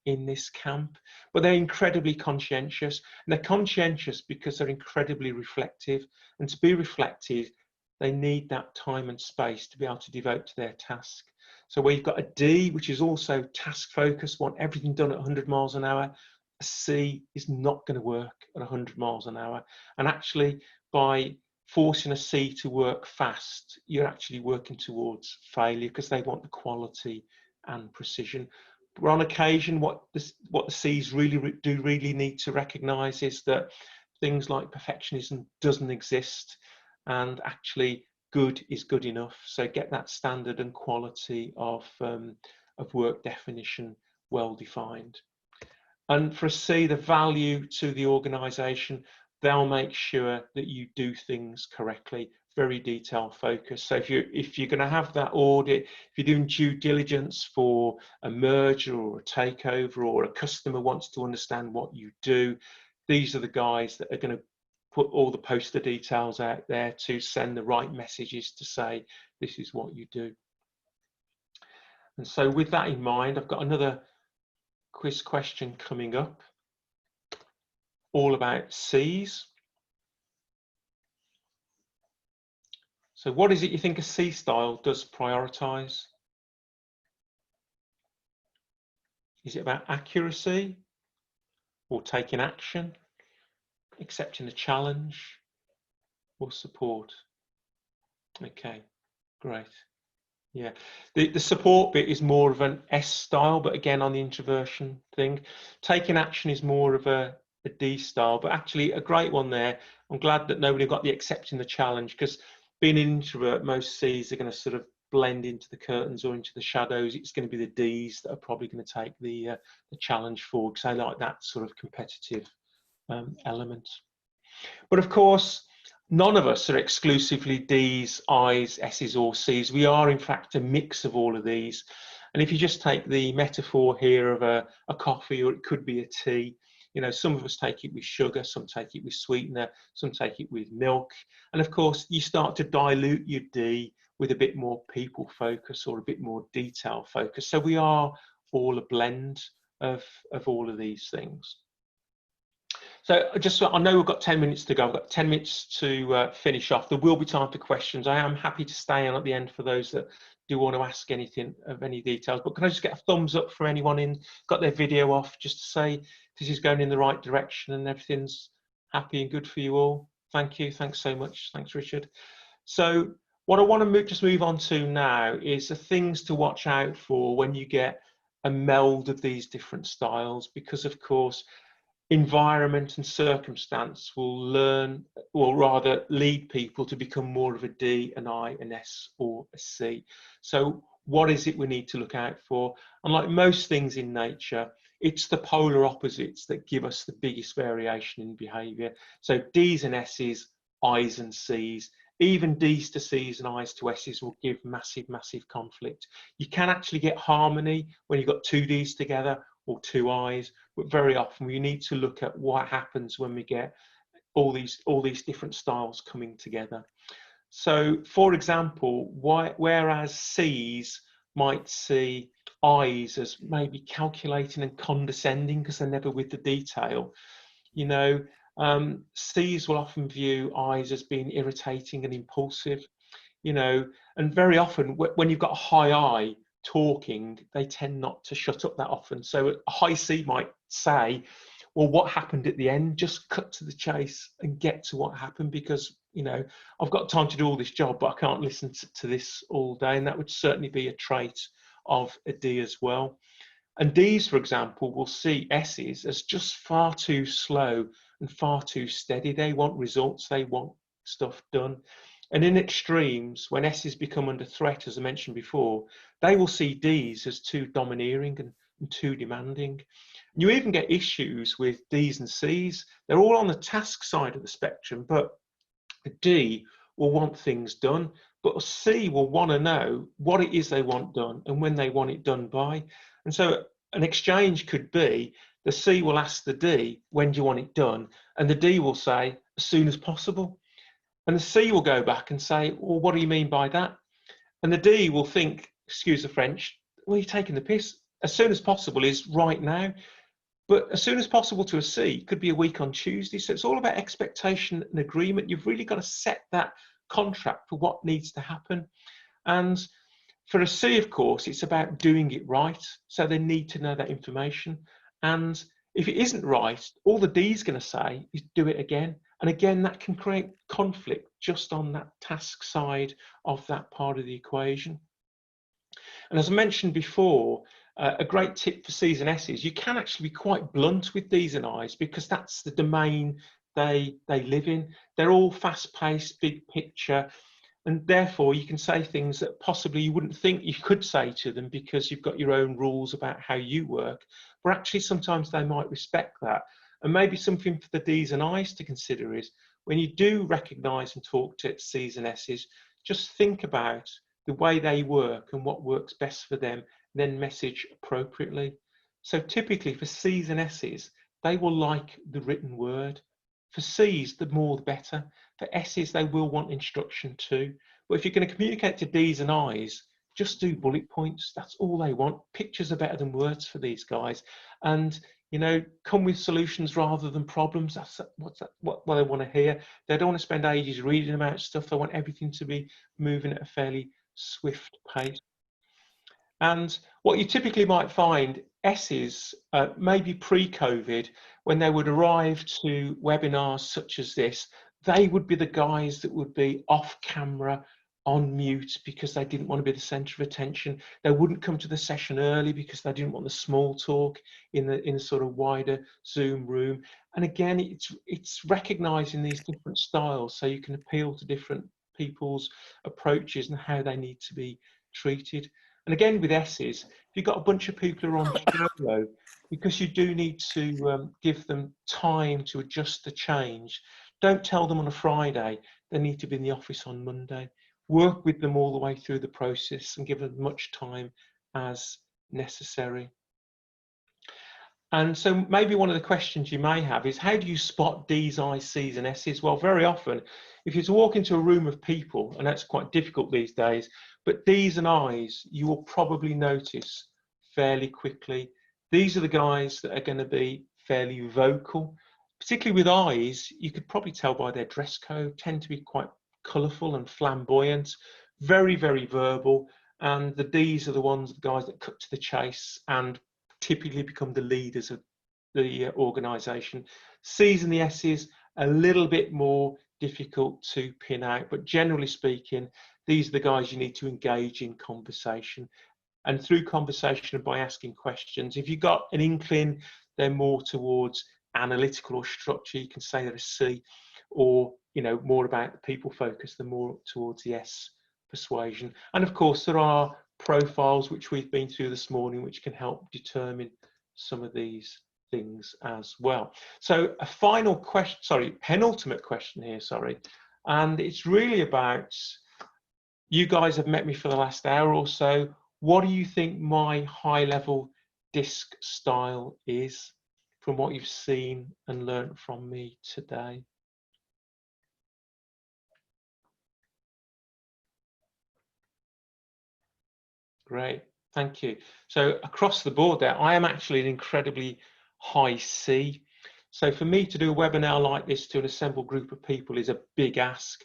in this camp, but they're incredibly conscientious. And they're conscientious because they're incredibly reflective. And to be reflective, they need that time and space to be able to devote to their task. So where you've got a D, which is also task focused, want everything done at 100 miles an hour, a C is not going to work at 100 miles an hour. And actually, by forcing a C to work fast, you're actually working towards failure, because they want the quality and precision. But on occasion, what the C's really need to recognize is that things like perfectionism doesn't exist, and actually good is good enough. So get that standard and quality of work definition well defined. And for a C, the value to the organization, they'll make sure that you do things correctly, very detail focused. So if you're going to have that audit, if you're doing due diligence for a merger or a takeover, or a customer wants to understand what you do, these are the guys that are going to put all the poster details out there to send the right messages to say, this is what you do. And so with that in mind, I've got another quiz question coming up, all about C's. So what is it you think a C style does prioritize? Is it about accuracy, or taking action, accepting a challenge, or support? Okay, great. Yeah, the support bit is more of an S style, but again on the introversion thing. Taking action is more of a D style, but actually a great one there. I'm glad that nobody got the accepting the challenge, because being an introvert, most C's are going to sort of blend into the curtains or into the shadows. It's going to be the D's that are probably going to take the challenge forward, because I like that sort of competitive element. But of course, none of us are exclusively D's, I's, S's or C's. We are in fact a mix of all of these. And if you just take the metaphor here of a coffee, or it could be a tea, you know, some of us take it with sugar, some take it with sweetener, some take it with milk. And of course, you start to dilute your D with a bit more people focus or a bit more detail focus. So we are all a blend of all of these things. So I know we've got 10 minutes to go. I've got 10 minutes to finish off. There will be time for questions. I am happy to stay on at the end for those that do want to ask anything of any details. But can I just get a thumbs up for anyone in got their video off, just to say this is going in the right direction and everything's happy and good for you all? Thank you. Thanks so much. Thanks, Richard. So what I want to just move on to now is the things to watch out for when you get a meld of these different styles, because of course environment and circumstance will lead people to become more of a D, an I, an S, or a C. So what is it we need to look out for? And like most things in nature, it's the polar opposites that give us the biggest variation in behaviour. So Ds and S's, I's and C's, even D's to C's and I's to S's will give massive, massive conflict. You can actually get harmony when you've got two D's together or two I's, but very often we need to look at what happens when we get all these different styles coming together. So for example, whereas C's might see I's as maybe calculating and condescending because they're never with the detail, you know, C's will often view I's as being irritating and impulsive, you know, and very often when you've got a high I talking, they tend not to shut up that often. So a high C might say, well, what happened at the end? Just cut to the chase and get to what happened, because, you know, I've got time to do all this job, but I can't listen to this all day. And that would certainly be a trait of a D as well. And Ds, for example, will see S's as just far too slow and far too steady. They want results, they want stuff done. And in extremes, when S's become under threat, as I mentioned before, they will see D's as too domineering and too demanding. You even get issues with D's and C's. They're all on the task side of the spectrum, but a D will want things done, but a C will want to know what it is they want done and when they want it done by. And so an exchange could be the C will ask the D, when do you want it done? And the D will say, as soon as possible. And the C will go back and say, well, what do you mean by that? And the D will think, excuse the French, well, you're taking the piss. As soon as possible is right now. But as soon as possible to a C could be a week on Tuesday. So it's all about expectation and agreement. You've really got to set that contract for what needs to happen. And for a C, of course, it's about doing it right. So they need to know that information. And if it isn't right, all the D's going to say is do it again. And again, that can create conflict just on that task side of that part of the equation. And as I mentioned before, a great tip for C's and S's, you can actually be quite blunt with D's and I's, because that's the domain they live in. They're all fast-paced, big picture, and therefore you can say things that possibly you wouldn't think you could say to them because you've got your own rules about how you work, but actually sometimes they might respect that. And maybe something for the D's and I's to consider is when you do recognise and talk to C's and S's, just think about the way they work and what works best for them, then message appropriately. So typically for C's and S's, they will like the written word. For C's, the more the better. For S's, they will want instruction too. But if you're going to communicate to D's and I's, just do bullet points. That's all they want. Pictures are better than words for these guys. And, you know, come with solutions rather than problems. That's what they want to hear. They don't want to spend ages reading about stuff. They want everything to be moving at a fairly swift pace. And what you typically might find, S's, maybe pre-COVID, when they would arrive to webinars such as this, they would be the guys that would be off camera, on mute, because they didn't want to be the centre of attention. They wouldn't come to the session early because they didn't want the small talk in the sort of wider Zoom room. And again, it's recognising these different styles so you can appeal to different people's approaches and how they need to be treated. And again, with S's, if you've got a bunch of people who are on furlough, because you do need to give them time to adjust the change, don't tell them on a Friday they need to be in the office on Monday. Work with them all the way through the process and give them as much time as necessary. And so maybe one of the questions you may have is, how do you spot D's, I's, C's and S's? Well, very often, if you walk into a room of people, and that's quite difficult these days, but D's and I's, you will probably notice fairly quickly. These are the guys that are going to be fairly vocal. particularly with eyes, you could probably tell by their dress code, tend to be quite colourful and flamboyant, very, very verbal. And the D's are the ones, the guys that cut to the chase and typically become the leaders of the organisation. C's and the S's, a little bit more difficult to pin out, but generally speaking, these are the guys you need to engage in conversation. And through conversation and by asking questions, if you've got an inkling, they're more towards analytical or structure, you can say they're a C, or more about the people focus, they're more towards the S, persuasion. And of course, there are profiles which we've been through this morning which can help determine some of these things as well. So a final question, penultimate question here, and it's really about, you guys have met me for the last hour or so. What do you think my high level DISC style is from what you've seen and learned from me today? Great, thank you. So across the board there, I am actually an incredibly high C. So for me to do a webinar like this to an assembled group of people is a big ask.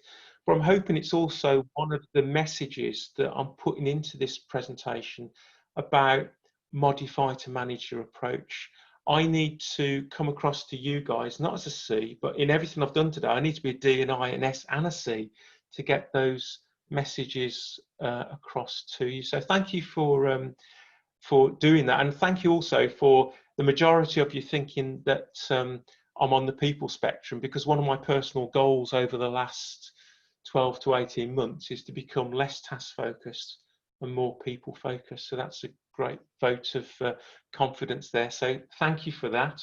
But I'm hoping it's also one of the messages that I'm putting into this presentation about modify to manage your approach. I need to come across to you guys, not as a C, but in everything I've done today, I need to be a D, an I, an S, and a C to get those messages across to you. So thank you for doing that, and thank you also for the majority of you thinking that I'm on the people spectrum, because one of my personal goals over the last 12 to 18 months is to become less task focused and more people focused. So that's a great vote of confidence there. So thank you for that.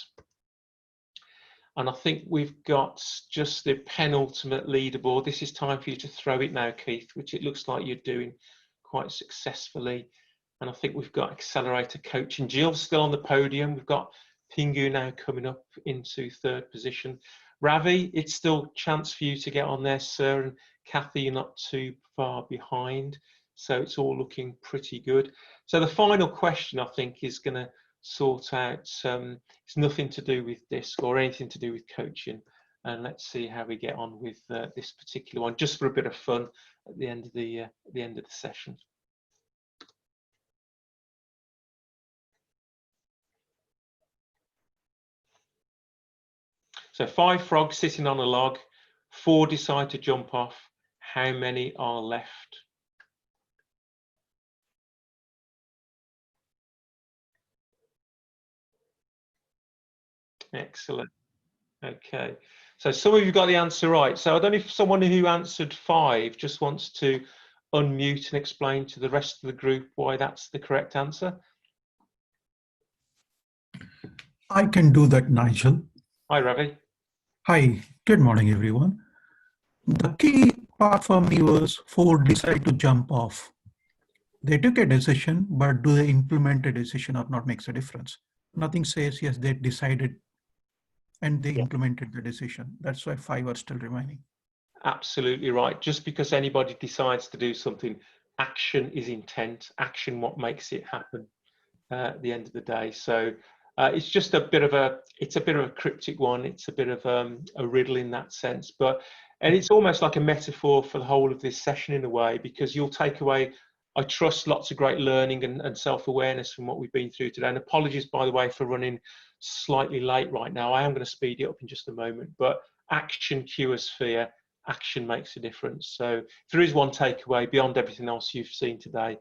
And I think we've got just the penultimate leaderboard. This is time for you to throw it now, Keith, which it looks like you're doing quite successfully. And I think we've got accelerator coaching. Jill's still on the podium. We've got Pingu now coming up into third position. Ravi, it's still a chance for you to get on there, sir. And Kathy, you're not too far behind. So it's all looking pretty good. So the final question, I think, is going to sort out, it's nothing to do with DISC or anything to do with coaching. And let's see how we get on with this particular one, just for a bit of fun at the end of the session. So 5 frogs sitting on a log, 4 decide to jump off. How many are left? Excellent. Okay. So some of you got the answer right. So I don't know if someone who answered 5 just wants to unmute and explain to the rest of the group why that's the correct answer. I can do that, Nigel. Hi, Ravi. Hi, good morning, everyone. The key part for me was 4 decide to jump off. They took a decision, but do they implement a decision or not makes a difference. Nothing says, yes, they decided and they implemented the decision. That's why 5 are still remaining. Absolutely right. Just because anybody decides to do something, action is intent. Action, what makes it happen at the end of the day. So it's just a bit of a cryptic one. It's a bit of a riddle in that sense, and it's almost like a metaphor for the whole of this session in a way, because you'll take away, I trust, lots of great learning and self-awareness from what we've been through today. And apologies, by the way, for running slightly late right now. I am going to speed it up in just a moment, but action cures fear. Action makes a difference. So if there is one takeaway beyond everything else you've seen today,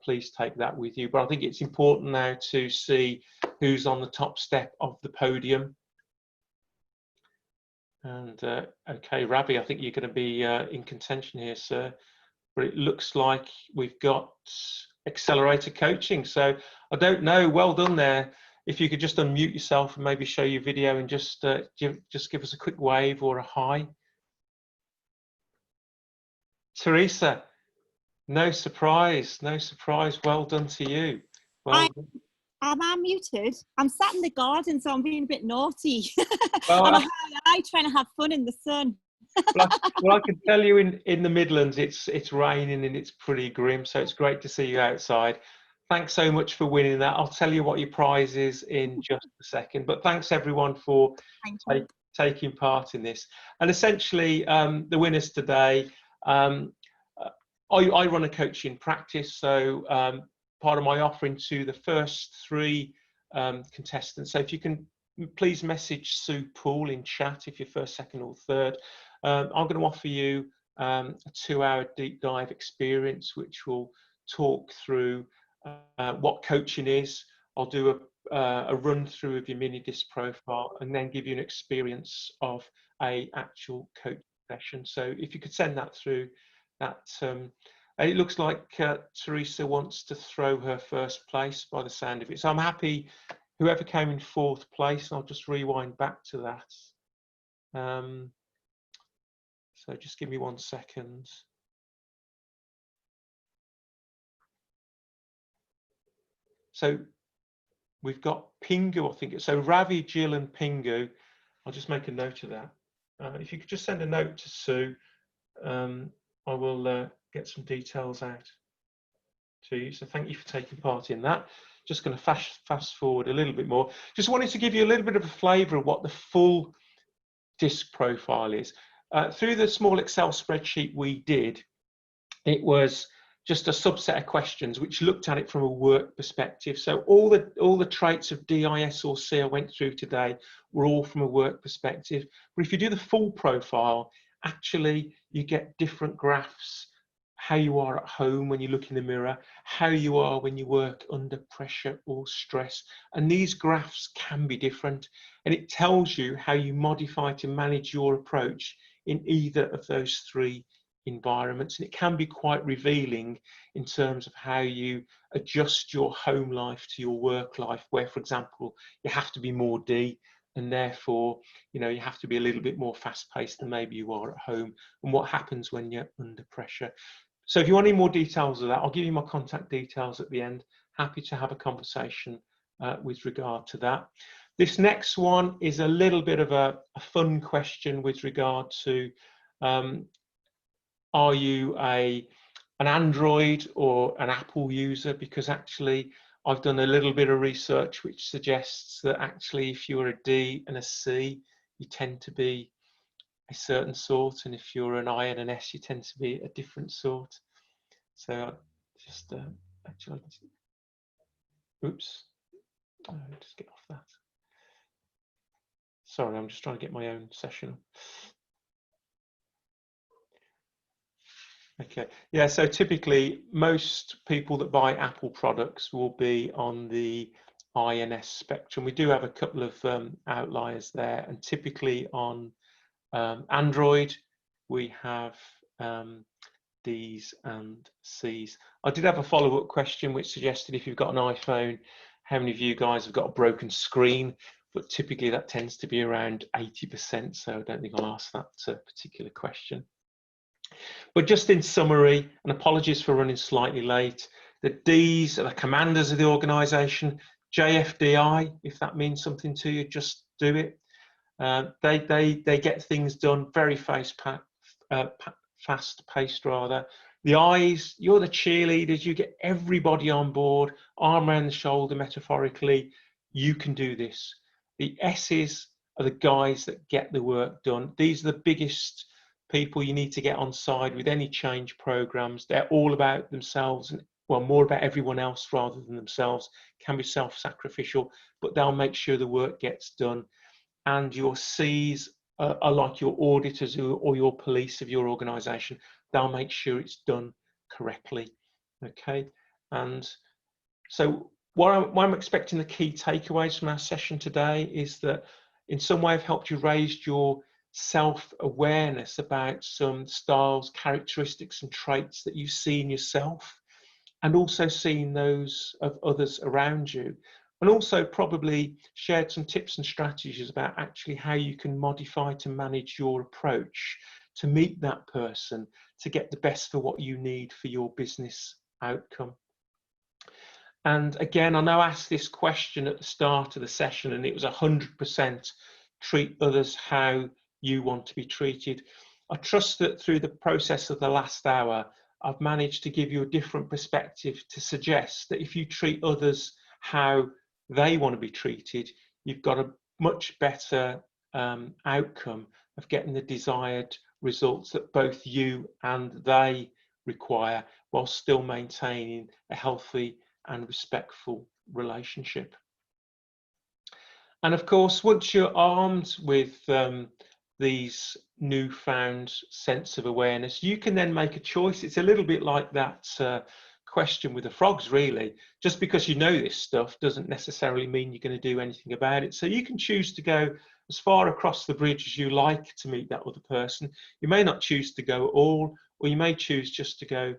please take that with you. But I think it's important now to see who's on the top step of the podium. And okay, Ravi, I think you're going to be in contention here, sir. But it looks like we've got accelerator coaching. So I don't know. Well done there. If you could just unmute yourself and maybe show your video and just give us a quick wave or a hi. Teresa, no surprise, no surprise. Well done to you. Well done. Am I muted? I'm sat in the garden, so I'm being a bit naughty. Well, I'm a high trying to have fun in the sun. well, I can tell you in the Midlands, it's raining and it's pretty grim, so it's great to see you outside. Thanks so much for winning that. I'll tell you what your prize is in just a second, but thanks everyone for taking part in this. And essentially, the winners today, I run a coaching practice, so part of my offering to the first 3 contestants. So if you can please message Sue Poole in chat if you're first, second or third. I'm going to offer you a 2-hour deep dive experience, which will talk through what coaching is. I'll do a run through of your mini disc profile and then give you an experience of a actual coach session. So if you could send that through, that it looks like Teresa wants to throw her first place by the sound of it. So I'm happy whoever came in 4th place. I'll just rewind back to that. So just give me 1 second. So we've got Pingu, I think. So Ravi, Jill and Pingu. I'll just make a note of that. If you could just send a note to Sue, I will get some details out to you. So thank you for taking part in that. Just going to fast forward a little bit more. Just wanted to give you a little bit of a flavour of what the full disc profile is. Through the small Excel spreadsheet we did, it was just a subset of questions which looked at it from a work perspective. So all the traits of D, I, S or C I went through today were all from a work perspective. But if you do the full profile, actually you get different graphs, how you are at home when you look in the mirror, how you are when you work under pressure or stress. And these graphs can be different, and it tells you how you modify to manage your approach in either of those 3 environments. And it can be quite revealing in terms of how you adjust your home life to your work life, where, for example, you have to be more D, and therefore, you have to be a little bit more fast-paced than maybe you are at home, and what happens when you're under pressure. So if you want any more details of that, I'll give you my contact details at the end. Happy to have a conversation with regard to that. This next one is a little bit of a fun question with regard to are you an Android or an Apple user? Because actually I've done a little bit of research which suggests that actually if you're a D and a C, you tend to be a certain sort, and if you're an I and an S, you tend to be a different sort. So I just actually, oops, just get off that. Sorry, I'm just trying to get my own session. Okay, yeah, so typically most people that buy Apple products will be on the I and S spectrum. We do have a couple of outliers there, and typically on Android we have Ds and Cs. I did have a follow-up question which suggested if you've got an iPhone, how many of you guys have got a broken screen? But typically that tends to be around 80%, so I don't think I'll ask that particular question. But just in summary, and apologies for running slightly late, the Ds are the commanders of the organisation. JFDI, if that means something to you, just do it. They get things done very fast-paced rather. The I's, you're the cheerleaders, you get everybody on board, arm around the shoulder metaphorically, you can do this. The S's are the guys that get the work done. These are the biggest people you need to get on side with any change programs. They're all about themselves, and well, more about everyone else rather than themselves. Can be self-sacrificial, but they'll make sure the work gets done. And your C's are like your auditors or your police of your organisation. They'll make sure it's done correctly. Okay, and so what I'm expecting the key takeaways from our session today is that in some way I've helped you raise your self-awareness about some styles, characteristics and traits that you see in yourself, and also seeing those of others around you, and also probably shared some tips and strategies about actually how you can modify to manage your approach to meet that person, to get the best for what you need for your business outcome. And again, I know I asked this question at the start of the session, and it was 100% treat others how you want to be treated. I trust that through the process of the last hour, I've managed to give you a different perspective to suggest that if you treat others how they want to be treated, you've got a much better outcome of getting the desired results that both you and they require, while still maintaining a healthy and respectful relationship. And of course, once you're armed with these newfound sense of awareness, you can then make a choice. It's a little bit like that question with the frogs, really. Just because you know this stuff doesn't necessarily mean you're going to do anything about it. So you can choose to go as far across the bridge as you like to meet that other person. You may not choose to go at all, or you may choose just to go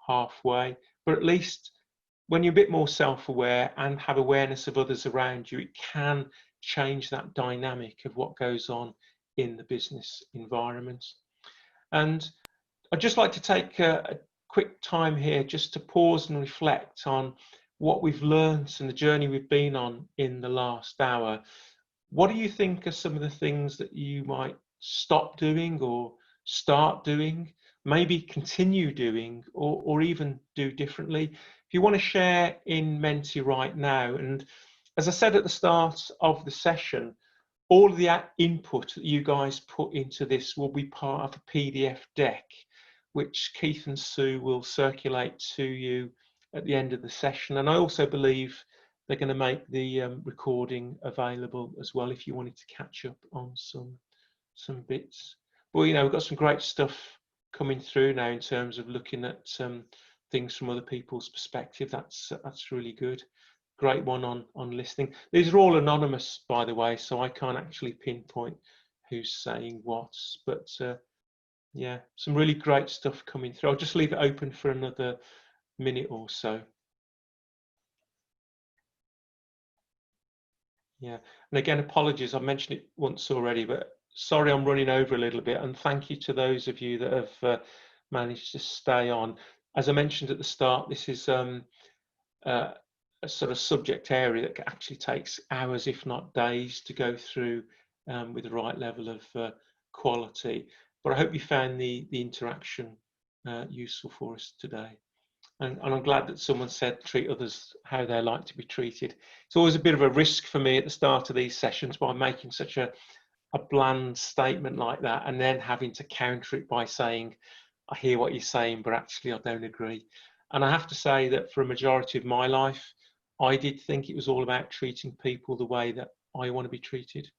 halfway. But at least when you're a bit more self-aware and have awareness of others around you, it can change that dynamic of what goes on in the business environment. And I'd just like to take a quick time here just to pause and reflect on what we've learned and the journey we've been on in the last hour. What do you think are some of the things that you might stop doing or start doing, maybe continue doing, or even do differently? If you want to share in Menti right now, and as I said at the start of the session, all of the input that you guys put into this will be part of a PDF deck, which Keith and Sue will circulate to you at the end of the session. And I also believe they're going to make the recording available as well if you wanted to catch up on some bits. Well, you know, we've got some great stuff coming through now in terms of looking at things from other people's perspective. That's really good. Great one on listening. These are all anonymous, by the way, so I can't actually pinpoint who's saying what, but yeah, some really great stuff coming through. I'll just leave it open for another minute or so. Yeah, and again, apologies, I mentioned it once already, but sorry I'm running over a little bit, and thank you to those of you that have managed to stay on. As I mentioned at the start, this is a sort of subject area that actually takes hours, if not days, to go through with the right level of quality. But I hope you found the interaction useful for us today. And I'm glad that someone said treat others how they like to be treated. It's always a bit of a risk for me at the start of these sessions by making such a bland statement like that and then having to counter it by saying, I hear what you're saying, but actually I don't agree. And I have to say that for a majority of my life, I did think it was all about treating people the way that I want to be treated.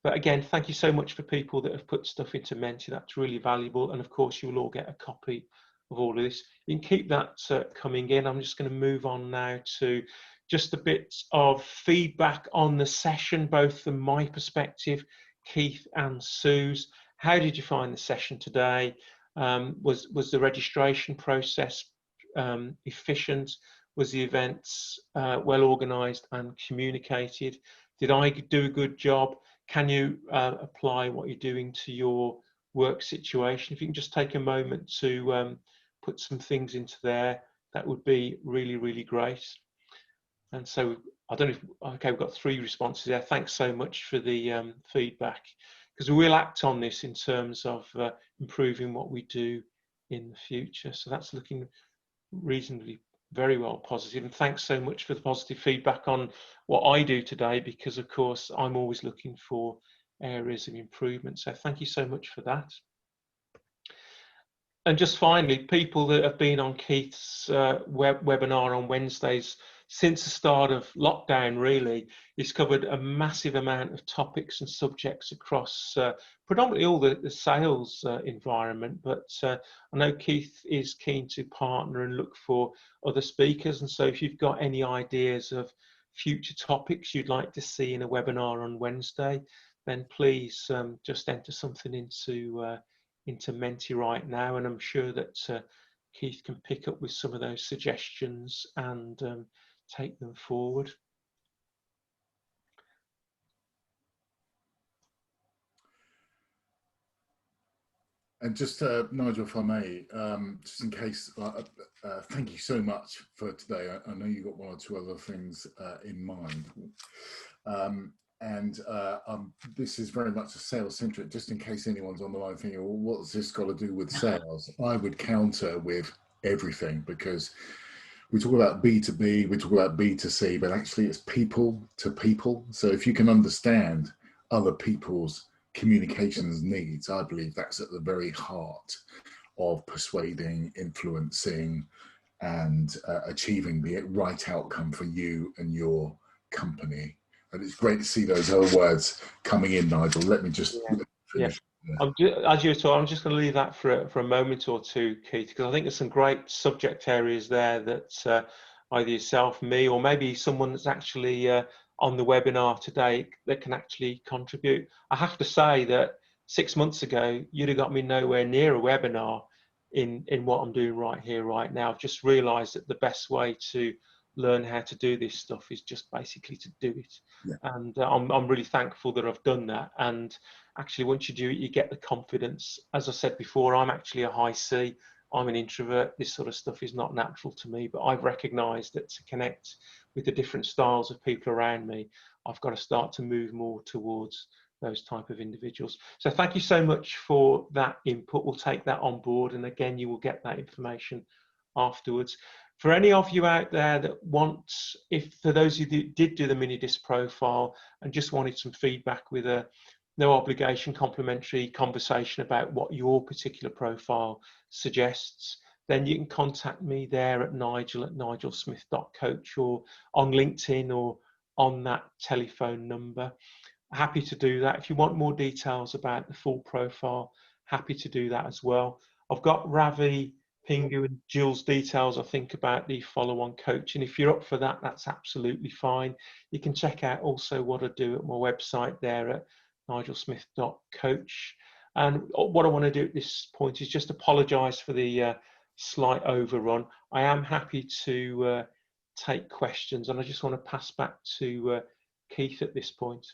But again, thank you so much for people that have put stuff into Menti. That's really valuable. And of course, you will all get a copy of all of this. You can keep that coming in. I'm just going to move on now to just a bit of feedback on the session, both from my perspective, Keith and Sue's. How did you find the session today? Was the registration process efficient? Was the events well organised and communicated? Did I do a good job? Can you apply what you're doing to your work situation? If you can just take a moment to put some things into there, that would be really, really great. And so I don't know if, okay, we've got 3 responses there. Thanks so much for the feedback, because we will act on this in terms of improving what we do in the future. So that's looking reasonably very well positive. And thanks so much for the positive feedback on what I do today, because of course I'm always looking for areas of improvement. So thank you so much for that. And just finally, people that have been on Keith's webinar on Wednesdays since the start of lockdown, really, he's covered a massive amount of topics and subjects across predominantly all the sales environment. But I know Keith is keen to partner and look for other speakers. And so if you've got any ideas of future topics you'd like to see in a webinar on Wednesday, then please just enter something into Menti right now, and I'm sure that Keith can pick up with some of those suggestions and take them forward. And just Nigel, if I may, just in case, thank you so much for today. I know you got 1 or 2 other things in mind. This is very much a sales centric, just in case anyone's on the line thinking, well, what's this got to do with sales? I would counter with everything, because we talk about B2B, we talk about B2C, but actually it's people to people. So if you can understand other people's communications needs. I believe that's at the very heart of persuading, influencing, and achieving the right outcome for you and your company. And it's great to see those other words coming in, Nigel. Let me just finish. As you were talking, I'm just going to leave that for a moment or two, Keith, because I think there's some great subject areas there that either yourself, me, or maybe someone that's actually on the webinar today that can actually contribute. I have to say that 6 months ago, you'd have got me nowhere near a webinar in what I'm doing right here, right now. I've just realised that the best way to learn how to do this stuff is just basically to do it. Yeah. And I'm really thankful that I've done that. And actually, once you do it, you get the confidence. As I said before, I'm actually a high C. I'm an introvert. This sort of stuff is not natural to me, but I've recognised that to connect with the different styles of people around me, I've got to start to move more towards those type of individuals. So thank you so much for that input. We'll take that on board, and again, you will get that information afterwards. For any of you out there that want, for those of you that did do the mini disc profile and just wanted some feedback with a no obligation complimentary conversation about what your particular profile suggests, then you can contact me there at nigel@nigelsmith.coach, or on LinkedIn, or on that telephone number. Happy to do that. If you want more details about the full profile, happy to do that as well. I've got Ravi, Pingu and Jill's details, I think, about the follow-on coaching. If you're up for that, that's absolutely fine. You can check out also what I do at my website there at nigelsmith.coach. And what I want to do at this point is just apologise for the slight overrun. I am happy to take questions, and I just want to pass back to Keith at this point.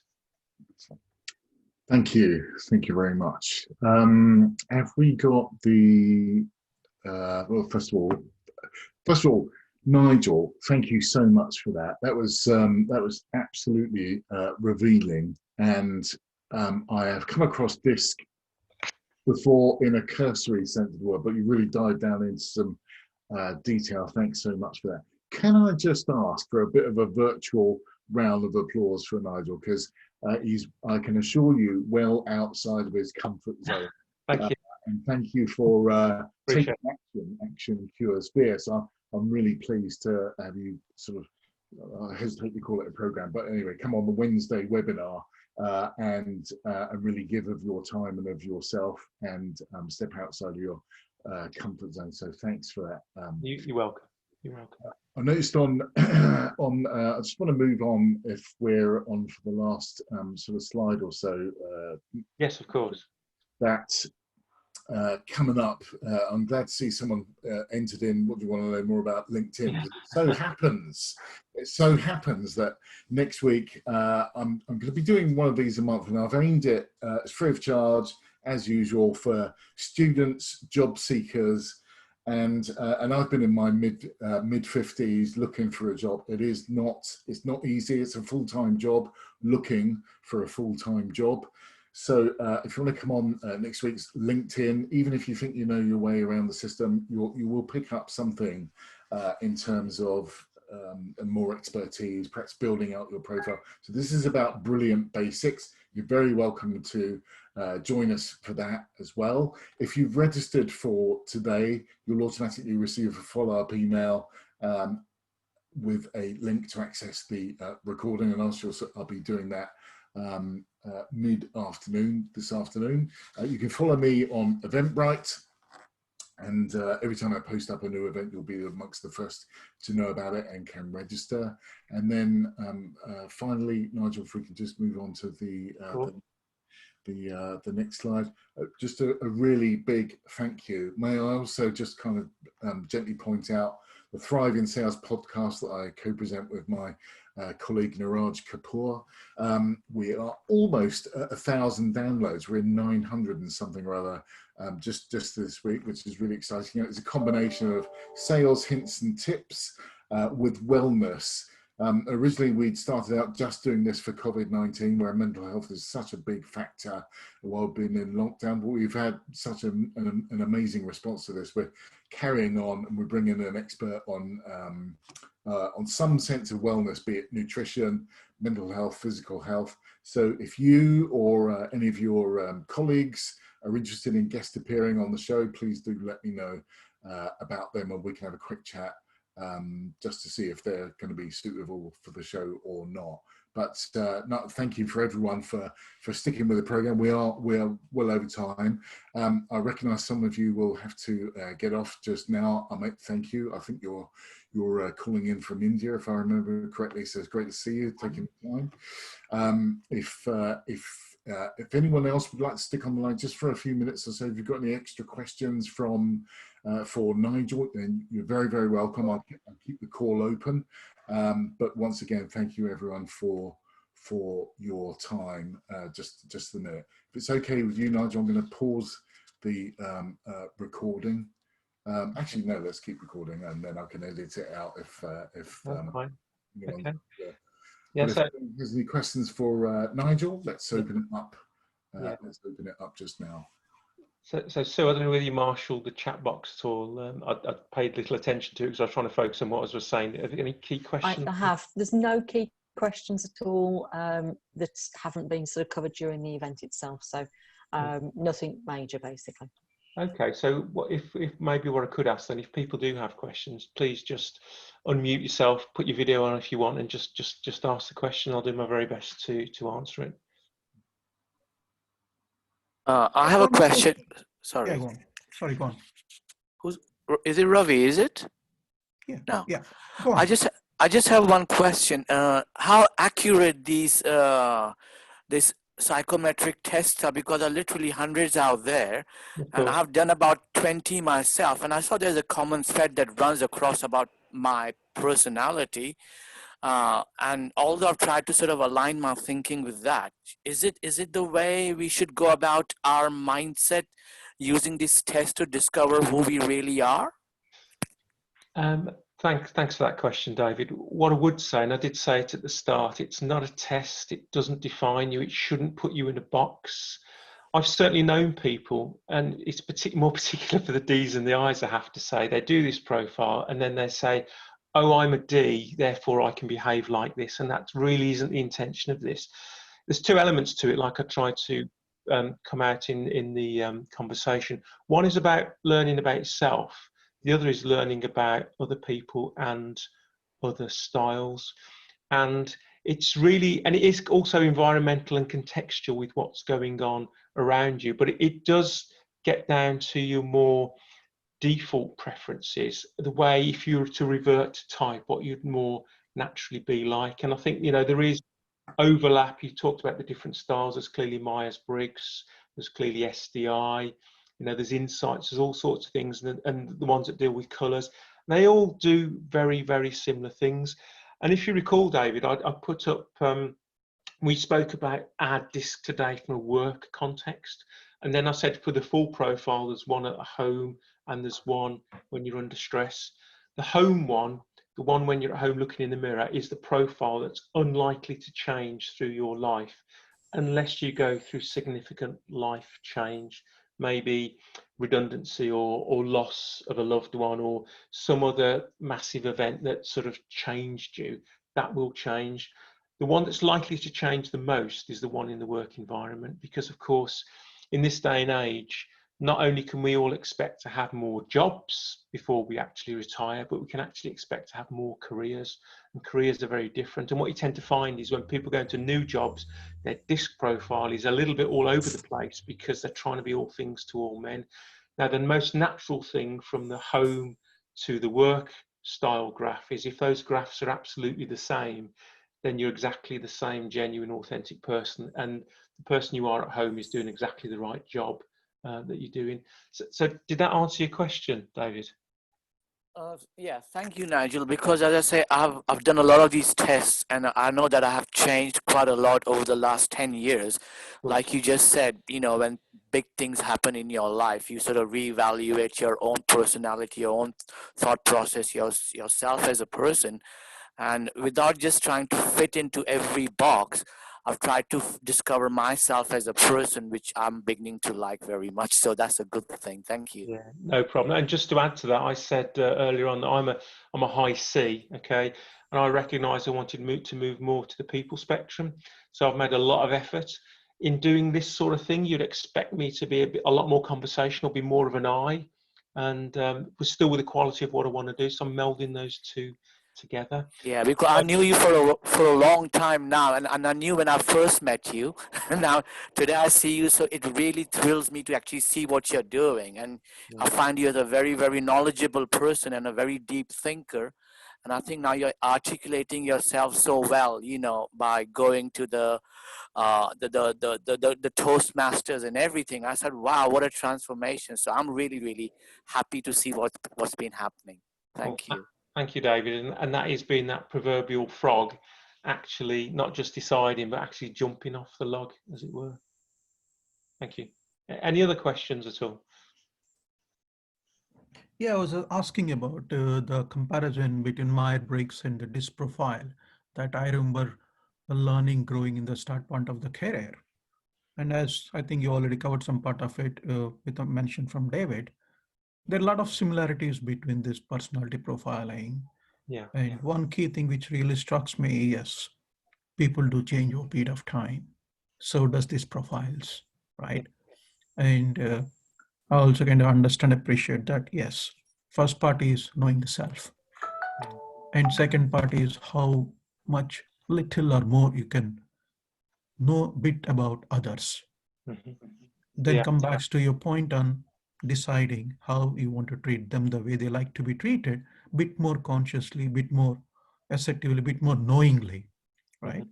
Thank you very much. Have we got the well, first of all, Nigel, thank you so much for that. That was absolutely revealing, and I have come across DISC before in a cursory sense of the word, but you really dived down into some detail. Thanks so much for that. Can I just ask for a bit of a virtual round of applause for Nigel, because he's, I can assure you, well outside of his comfort zone. Thank you. And thank you for taking action. Action cures fear. So I'm really pleased to have you sort of, I hesitate to call it a program, but anyway, come on the Wednesday webinar and really give of your time and of yourself, and step outside of your comfort zone. So thanks for that. You're welcome. You're welcome. I noticed on I just want to move on, if we're on for the last sort of slide or so. Yes, of course. That coming up, I'm glad to see someone entered in. What do you want to know more about LinkedIn? Yeah. It so happens that next week I'm going to be doing one of these a month, and I've aimed it as free of charge as usual for students, job seekers. And I've been in my mid 50s looking for a job. It's not easy. It's a full-time job, looking for a full-time job. So if you want to come on next week's LinkedIn, even if you think you know your way around the system, you will pick up something in terms of more expertise, perhaps building out your profile. So this is about brilliant basics. You're very welcome to join us for that as well. If you've registered for today, you'll automatically receive a follow-up email with a link to access the recording, and I'll be doing that mid-afternoon this afternoon. You can follow me on Eventbrite, and every time I post up a new event, you'll be amongst the first to know about it and can register. And then finally, Nigel, if we can just move on to the next slide. Just a really big thank you. May I also just kind of gently point out the Thriving Sales podcast that I co-present with my colleague Niraj Kapoor. We are almost 1,000 downloads. We're in 900 and something or other just this week, which is really exciting. You know, it's a combination of sales hints and tips with wellness. Originally, we'd started out just doing this for COVID-19, where mental health is such a big factor while being in lockdown, but we've had such an amazing response to this. We're carrying on, and we're bringing an expert on on some sense of wellness, be it nutrition, mental health, physical health. So if you or any of your colleagues are interested in guest appearing on the show, please do let me know about them, and we can have a quick chat just to see if they're going to be suitable for the show or not. But no, thank you for everyone for sticking with the program. We are well over time. I recognise some of you will have to get off just now. Amit, thank you. I think you're calling in from India, if I remember correctly. So it's great to see you taking the time. If anyone else would like to stick on the line just for a few minutes or so, if you've got any extra questions for Nigel, then you're very, very welcome. I'll keep the call open. But once again, thank you everyone for your time. Just a minute. If it's okay with you, Nigel, I'm going to pause the recording. Actually, no, let's keep recording, and then I can edit it out if Fine. anyone, Okay. Yeah, Yeah, so if there's any questions for Nigel, let's open it up. Yeah. Let's open it up just now. So Sue, I don't know whether you marshalled the chat box at all. I paid little attention to it because I was trying to focus on what I was saying. Have you any key questions? I have. There's no key questions at all that haven't been sort of covered during the event itself. So nothing major, basically. Okay, so what if maybe what I could ask then, if people do have questions, please just unmute yourself, put your video on if you want, and just ask the question. I'll do my very best to answer it. I have a question. Sorry. Yeah, go on. Sorry, go on. Is it Ravi? Is it? Yeah. No. Yeah. Go on. I just have one question. How accurate these this psychometric tests are, because there are literally hundreds out there, and I've done about 20 myself, and I saw there's a common thread that runs across about my personality. And although I've tried to sort of align my thinking with that, is it the way we should go about our mindset, using this test to discover who we really are? Thanks for that question, David. What I would say, and I did say it at the start, it's not a test. It doesn't define you. It shouldn't put you in a box. I've certainly known people, and it's more particular for the D's and the I's, I have to say. They do this profile and then they say, oh, I'm a D, therefore I can behave like this. And that really isn't the intention of this. There's two elements to it, like I tried to come out in the conversation. One is about learning about yourself. The other is learning about other people and other styles. And it's really, and it is also environmental and contextual with what's going on around you. But it does get down to your more default preferences, the way, if you were to revert to type, what you'd more naturally be like. And I think, you know, there is overlap. You talked about the different styles. There's clearly Myers-Briggs, there's clearly SDI, you know, there's insights, there's all sorts of things, and the ones that deal with colours, they all do very, very similar things. And if you recall, David, I put up, we spoke about our disc today from a work context, and then I said for the full profile, there's one at home and there's one when you're under stress. The home one, the one when you're at home looking in the mirror, is the profile that's unlikely to change through your life unless you go through significant life change, maybe redundancy or loss of a loved one or some other massive event that sort of changed you. That will change. The one that's likely to change the most is the one in the work environment, because of course, in this day and age, not only can we all expect to have more jobs before we actually retire, but we can actually expect to have more careers, and careers are very different. And what you tend to find is when people go into new jobs, their disc profile is a little bit all over the place because they're trying to be all things to all men. Now, the most natural thing from the home to the work style graph is if those graphs are absolutely the same, then you're exactly the same genuine, authentic person. And the person you are at home is doing exactly the right job that you're doing. So did that answer your question, David? Yeah, thank you, Nigel, because as I say, I've done a lot of these tests, and I know that I have changed quite a lot over the last 10 years. Like you just said, you know, when big things happen in your life, you sort of reevaluate your own personality, your own thought process, yourself as a person. And without just trying to fit into every box, I've tried to discover myself as a person, which I'm beginning to like very much. So that's a good thing. Thank you. Yeah, no problem. And just to add to that, I said earlier on that I'm a high C, okay, and I recognise I wanted to move more to the people spectrum. So I've made a lot of effort in doing this sort of thing. You'd expect me to be a lot more conversational, be more of an I, and but still with the quality of what I want to do. So I'm melding those two together. Yeah, because I knew you for a long time now, and I knew when I first met you. Now today I see you, so it really thrills me to actually see what you're doing, and I find you as a very, very knowledgeable person and a very deep thinker. And I think now you're articulating yourself so well, you know, by going to the Toastmasters and everything. I said, wow, what a transformation. So I'm really, really happy to see what's been happening. Thank you. Thank you, David. And that is being that proverbial frog, actually not just deciding, but actually jumping off the log, as it were. Thank you. Any other questions at all? Yeah, I was asking about the comparison between Myers-Briggs and the DISC profile that I remember learning growing in the start point of the career. And as I think you already covered some part of it with a mention from David, there are a lot of similarities between this personality profiling. Yeah. And one key thing which really strikes me, yes, people do change over a period of time. So does these profiles, right? And I also kind of understand, appreciate that, yes, first part is knowing the self. And second part is how much little or more you can know a bit about others. Then come back to your point on deciding how you want to treat them the way they like to be treated, a bit more consciously, a bit more assertively, a bit more knowingly, right?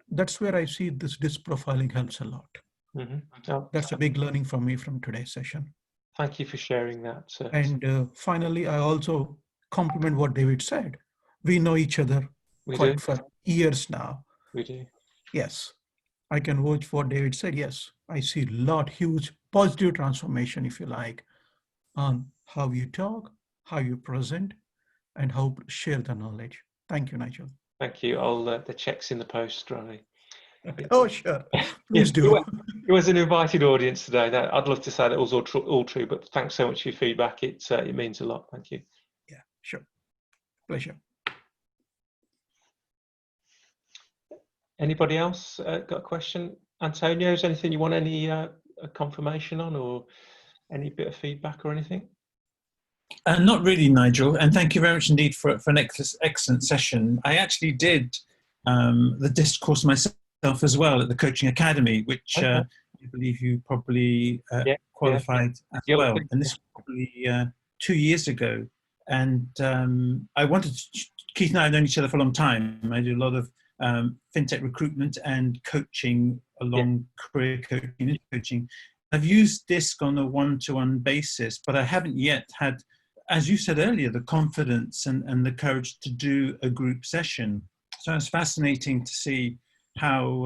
That's where I see this DISC profiling helps a lot. That's a big learning for me from today's session. Thank you for sharing that. And finally, I also compliment what David said. We know each other for years now. We do. Yes, I can watch what David said. Yes, I see huge positive transformation, if you like, on how you talk, how you present, and how you share the knowledge. Thank you, Nigel. Thank you. The check's in the post, Ronnie. Oh, sure. Please do. It was an invited audience today. I'd love to say that was all true, but thanks so much for your feedback. It means a lot. Thank you. Yeah, sure. Pleasure. Anybody else got a question? Antonio, is there anything you want any confirmation on, or any bit of feedback or anything? Not really, Nigel, and thank you very much indeed for an excellent session. I actually did the DISC course myself as well at the Coaching Academy, which I believe you probably qualified as well. And this was probably 2 years ago. And I wanted to, Keith and I have known each other for a long time. I do a lot of fintech recruitment and coaching along career coaching. I've used DISC on a one-to-one basis, but I haven't yet had, as you said earlier, the confidence and the courage to do a group session. So it's fascinating to see how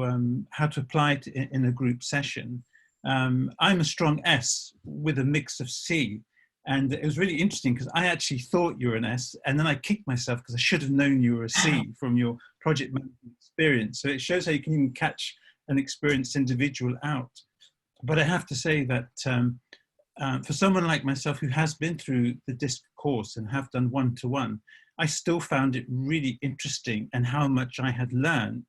to apply it in a group session. I'm a strong S with a mix of C. And it was really interesting because I actually thought you were an S, and then I kicked myself because I should have known you were a C from your project management experience. So it shows how you can even catch an experienced individual out. But I have to say that for someone like myself who has been through the DISC course and have done one-to-one, I still found it really interesting and how much I had learned,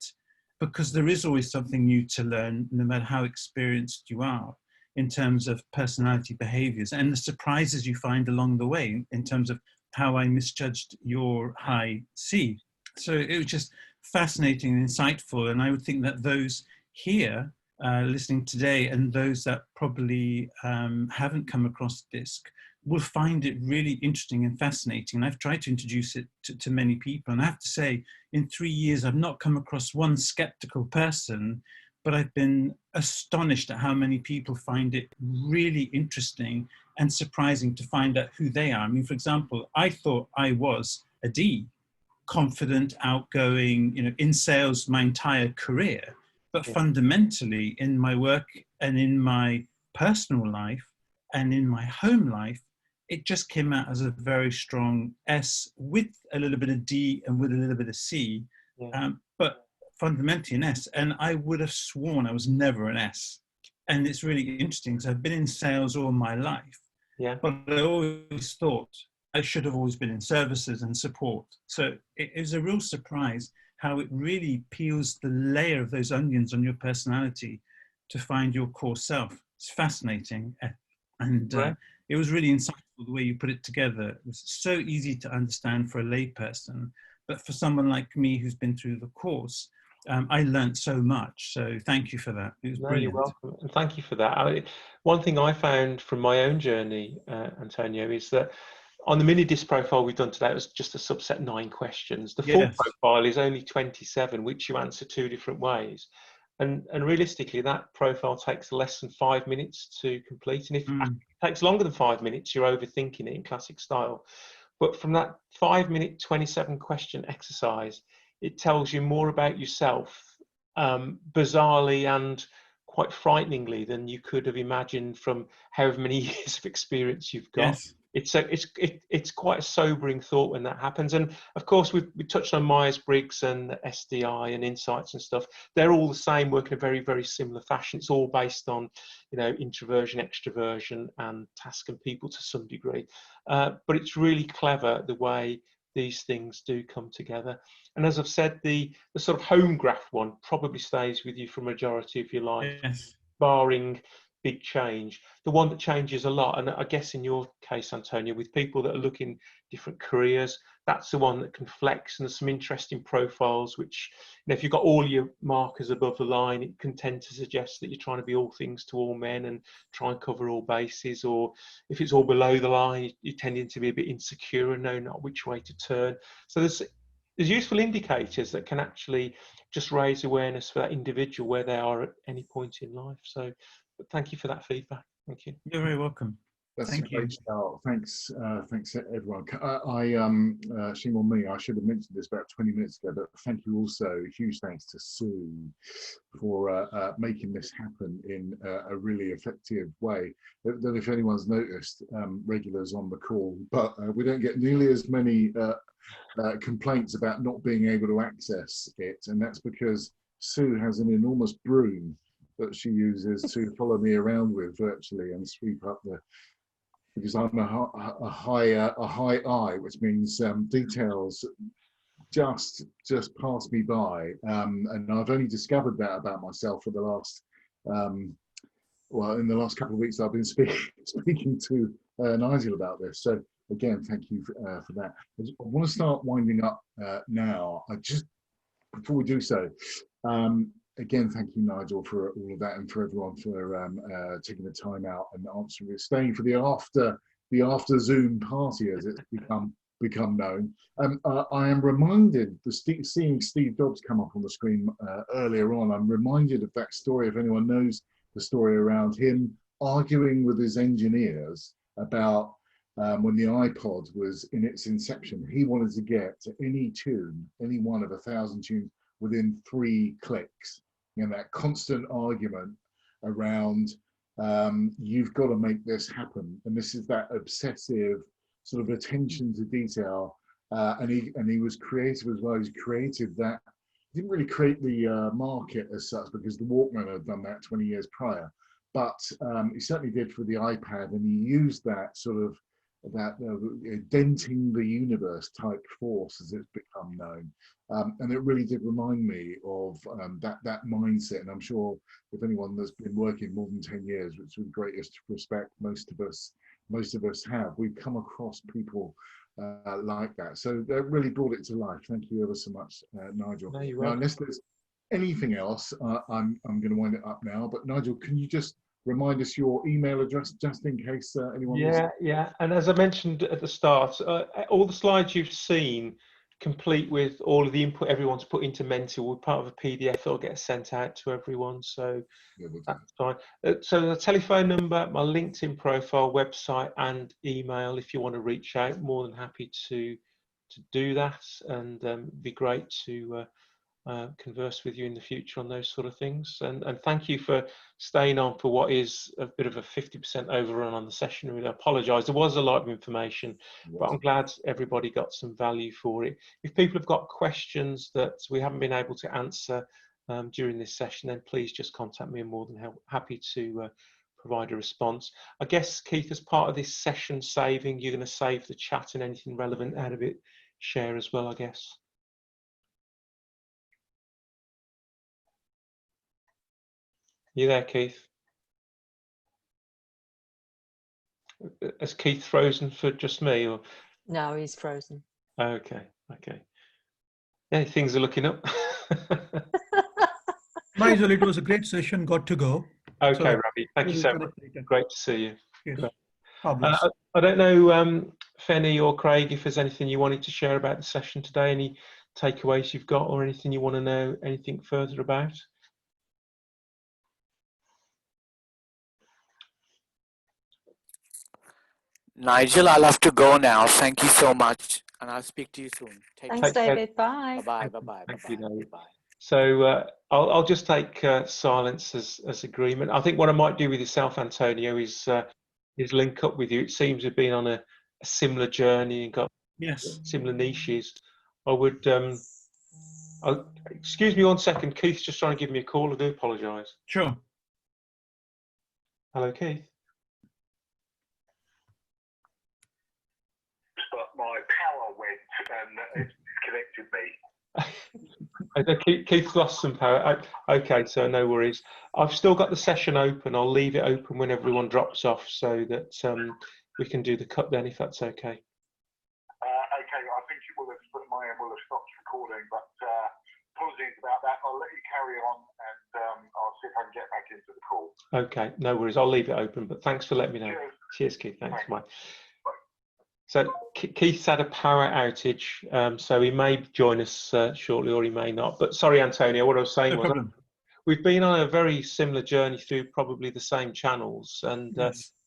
because there is always something new to learn, no matter how experienced you are, in terms of personality behaviors and the surprises you find along the way in terms of how I misjudged your high C. So it was just fascinating and insightful. And I would think that those here listening today and those that probably haven't come across DISC will find it really interesting and fascinating. And I've tried to introduce it to many people. And I have to say, in 3 years, I've not come across one skeptical person, but I've been astonished at how many people find it really interesting and surprising to find out who they are. I mean, for example, I thought I was a D, confident, outgoing, in sales my entire career. But fundamentally, in my work and in my personal life and in my home life, it just came out as a very strong S with a little bit of D and with a little bit of C. But fundamentally an S, and I would have sworn I was never an S. And it's really interesting because I've been in sales all my life, but I always thought I should have always been in services and support. So it was a real surprise how it really peels the layer of those onions on your personality to find your core self. It's fascinating, and it was really insightful the way you put it together. It was so easy to understand for a layperson, but for someone like me who's been through the course, I learned so much. So thank you for that. It was brilliant. You're welcome, and thank you for that. One thing I found from my own journey, Antonio, is that on the mini disc profile we've done today, it was just a subset 9 questions. The full profile is only 27, which you answer 2 different ways. And realistically, that profile takes less than 5 minutes to complete. And if it takes longer than 5 minutes, you're overthinking it in classic style. But from that 5-minute, 27 question exercise, it tells you more about yourself, bizarrely and quite frighteningly, than you could have imagined from however many years of experience you've got. It's quite a sobering thought when that happens. And of course, we touched on Myers-Briggs and SDI and insights and stuff. They're all the same, work in a very, very similar fashion. It's all based on, introversion, extroversion, and task and people to some degree. But it's really clever the way these things do come together. And as I've said, the sort of home graph one probably stays with you for a majority of your life, barring big change. The one that changes a lot, and I guess in your case, Antonio, with people that are looking different careers, that's the one that can flex. And there's some interesting profiles which, if you've got all your markers above the line, it can tend to suggest that you're trying to be all things to all men and try and cover all bases. Or if it's all below the line, you're tending to be a bit insecure and know not which way to turn. So there's useful indicators that can actually just raise awareness for that individual where they are at any point in life. So but thank you for that feedback. Thank you. You're very welcome. That's Thank you. Thanks, everyone. Shame on me. I should have mentioned this about 20 minutes ago, but thank you also. Huge thanks to Sue for making this happen in a really effective way. I don't know if anyone's noticed, regulars on the call, but we don't get nearly as many complaints about not being able to access it, and that's because Sue has an enormous broom that she uses to follow me around with virtually and sweep up because I'm a high eye, which means details just pass me by, and I've only discovered that about myself for the last in the last couple of weeks I've been speaking to Nigel about this. So again, thank you for that. I want to start winding up now. Before we do so, again, thank you, Nigel, for all of that, and for everyone for taking the time out and staying for the after Zoom party, as it's become known. I am reminded, seeing Steve Dobbs come up on the screen earlier on, I'm reminded of that story, if anyone knows the story around him arguing with his engineers about when the iPod was in its inception. He wanted to get to any tune, any one of 1,000 tunes, within 3 clicks. That constant argument around you've got to make this happen, and this is that obsessive sort of attention to detail. And he was creative as well. He's creative that he didn't really create the market as such, because the Walkman had done that 20 years prior, but he certainly did for the iPad, and he used that sort of denting the universe type force, as it's become known. And it really did remind me of that mindset. And I'm sure if anyone that's been working more than 10 years, which with greatest respect, most of us have, we've come across people like that. So that really brought it to life. Thank you ever so much, Nigel. No, you're now, welcome. unless there's anything else, I'm going to wind it up now. But Nigel, can you just remind us your email address, just in case anyone Yeah. And as I mentioned at the start, all the slides you've seen, complete with all of the input everyone's put into Menti, we're part of a PDF that'll get sent out to everyone. So that's fine. So the telephone number, my LinkedIn profile, website, and email. If you want to reach out, more than happy to do that, and it'd be great to converse with you in the future on those sort of things. And thank you for staying on for what is a bit of a 50% overrun on the session. I really apologise. There was a lot of information, but I'm glad everybody got some value for it. If people have got questions that we haven't been able to answer during this session, then please just contact me. I'm more than happy to provide a response. I guess, Keith, as part of this session saving, you're going to save the chat and anything relevant out of it, share as well, I guess. You there, Keith? Is Keith frozen for just me, or? No, he's frozen. Okay. Yeah, things are looking up. Nigel, it was a great session. Got to go. Okay, So, Ravi. Thank you so much. Great to see you. Yes. I don't know, Fenny or Craig, if there's anything you wanted to share about the session today, any takeaways you've got, or anything you want to know anything further about? Nigel, I'll have to go now. Thank you so much, and I'll speak to you soon. Thanks, David. Bye. Bye. Bye. Thank you, David. So I'll just take silence as agreement. I think what I might do with yourself, Antonio, is link up with you. It seems we've been on a similar journey and got similar niches. I would. Excuse me 1 second. Keith's just trying to give me a call. I do apologise. Sure. Hello, Keith. But my power went and it disconnected me. Keith's lost some power. Okay, so no worries. I've still got the session open. I'll leave it open when everyone drops off so that we can do the cut then, if that's okay. Okay, I think it will have stopped recording, but apologies about that. I'll let you carry on and I'll see if I can get back into the call. Okay, no worries. I'll leave it open, but thanks for letting me know. Cheers Keith. Thanks, Mike. So Keith's had a power outage, so he may join us shortly, or he may not. But sorry, Antonio, what I was saying was we've been on a very similar journey through probably the same channels and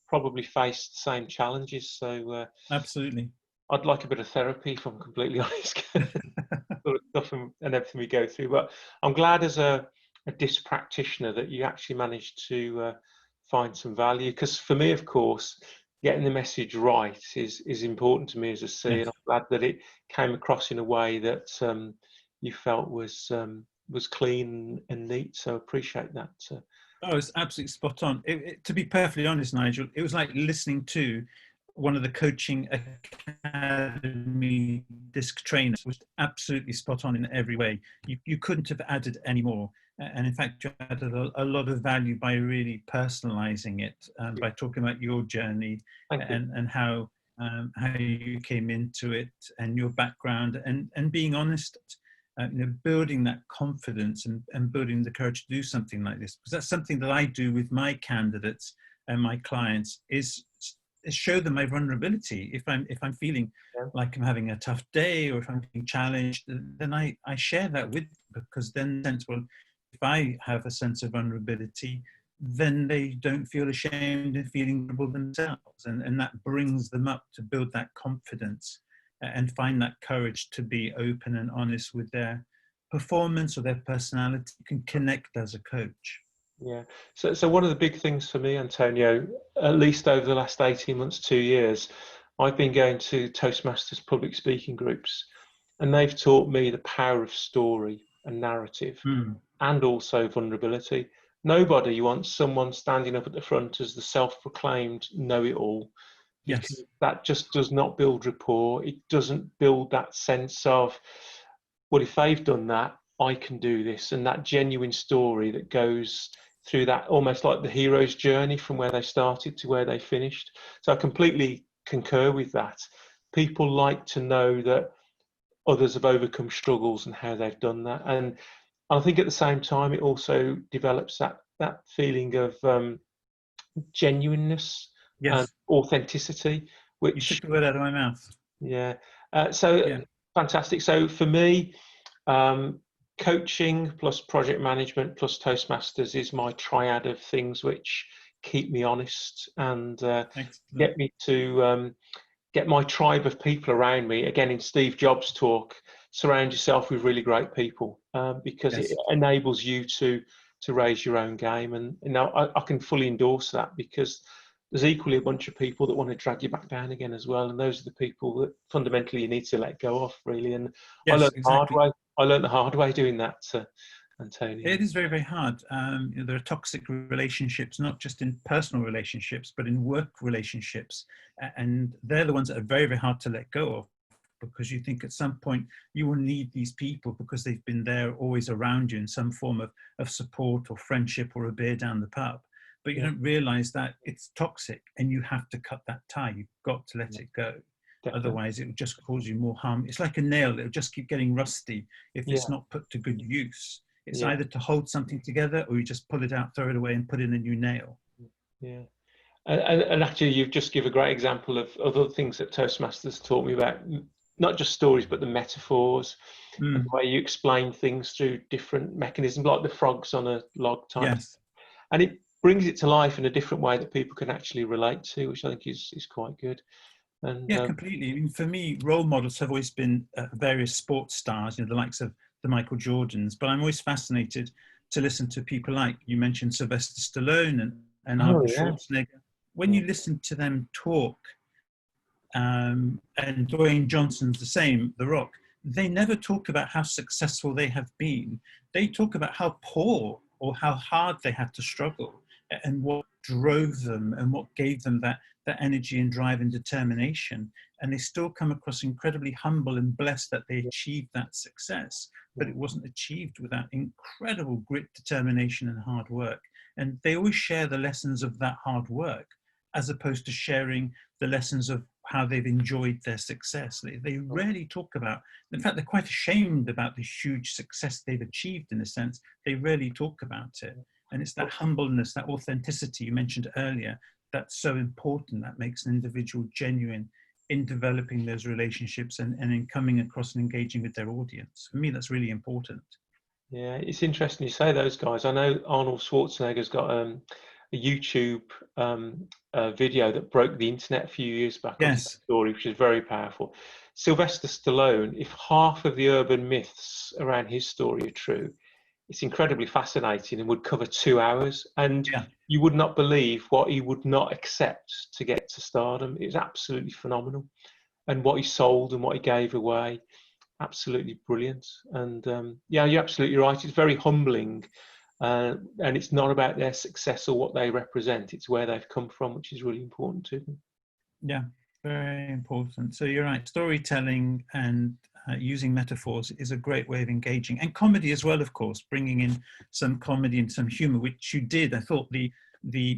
probably faced the same challenges. So absolutely, I'd like a bit of therapy, if I'm completely honest, sort of stuff and everything we go through. But I'm glad as a DISC practitioner that you actually managed to find some value. Because for me, of course, getting the message right is important to me as a C, and I'm glad that it came across in a way that you felt was clean and neat. So appreciate that. Oh, it's absolutely spot on. To be perfectly honest, Nigel, it was like listening to one of the coaching academy DISC trainers. Was absolutely spot on in every way. You couldn't have added any more. And in fact, you added a lot of value by really personalizing it, by talking about your journey and how you came into it and your background and being honest, building that confidence and building the courage to do something like this. Because that's something that I do with my candidates and my clients is show them my vulnerability. If I'm feeling like I'm having a tough day or if I'm being challenged, then I share that with them, because then if I have a sense of vulnerability, then they don't feel ashamed and feeling vulnerable themselves. And that brings them up to build that confidence and find that courage to be open and honest with their performance or their personality. You can connect as a coach. Yeah. So one of the big things for me, Antonio, at least over the last 18 months, 2 years, I've been going to Toastmasters public speaking groups, and they've taught me the power of story and narrative. And also vulnerability. Nobody wants someone standing up at the front as the self-proclaimed know-it-all. Yes. That just does not build rapport. It doesn't build that sense of, well, if they've done that, I can do this. And that genuine story that goes through that, almost like the hero's journey from where they started to where they finished. So I completely concur with that. People like to know that others have overcome struggles and how they've done that. And I think at the same time, it also develops that feeling of genuineness and authenticity. Which you took the word out of my mouth. Yeah. Fantastic. So for me, coaching plus project management plus Toastmasters is my triad of things which keep me honest and get me to get my tribe of people around me. Again, in Steve Jobs' talk, surround yourself with really great people, because Yes. it enables you to raise your own game. And I can fully endorse that, because there's equally a bunch of people that want to drag you back down again as well, and those are the people that fundamentally you need to let go of, really. And Yes, I learned exactly. the hard way doing that, Antonio. It is very, very hard. There are toxic relationships, not just in personal relationships, but in work relationships. And they're the ones that are very, very hard to let go of, because you think at some point you will need these people because they've been there always around you in some form of support or friendship or a beer down the pub. But you don't realize that it's toxic and you have to cut that tie. You've got to let it go. Definitely. Otherwise, it will just cause you more harm. It's like a nail. It'll just keep getting rusty if it's not put to good use. It's either to hold something together, or you just pull it out, throw it away, and put in a new nail. Yeah. And actually, you've just given a great example of other things that Toastmasters taught me about, not just stories, but the metaphors, and the way you explain things through different mechanisms, like the frogs on a log type. Yes. And it brings it to life in a different way that people can actually relate to, which I think is quite good. And yeah, completely. I mean, for me, role models have always been various sports stars, the likes of the Michael Jordans, but I'm always fascinated to listen to people like, you mentioned Sylvester Stallone and Arnold Schwarzenegger. When you listen to them talk, and Dwayne Johnson's the same, The Rock, they never talk about how successful they have been. They talk about how poor or how hard they had to struggle, and what drove them and what gave them that energy and drive and determination. And they still come across incredibly humble and blessed that they achieved that success, but it wasn't achieved without incredible grit, determination and hard work. And they always share the lessons of that hard work, as opposed to sharing the lessons of how they've enjoyed their success. They rarely talk about, in fact, they're quite ashamed about the huge success they've achieved in a sense. They rarely talk about it. And it's that humbleness, that authenticity you mentioned earlier, that's so important. That makes an individual genuine in developing those relationships and in coming across and engaging with their audience. For me, that's really important. Yeah, it's interesting you say those guys. I know Arnold Schwarzenegger's got a YouTube video that broke the internet a few years back. Yes. Story, which is very powerful. Sylvester Stallone, if half of the urban myths around his story are true, it's incredibly fascinating and would cover 2 hours. And you would not believe what he would not accept to get to stardom. It's absolutely phenomenal. And what he sold and what he gave away, absolutely brilliant. And yeah, you're absolutely right. It's very humbling. And it's not about their success or what they represent. It's where they've come from, which is really important to them. Yeah, very important. So you're right. Storytelling and using metaphors is a great way of engaging, and comedy as well, of course, bringing in some comedy and some humor, which you did. I thought the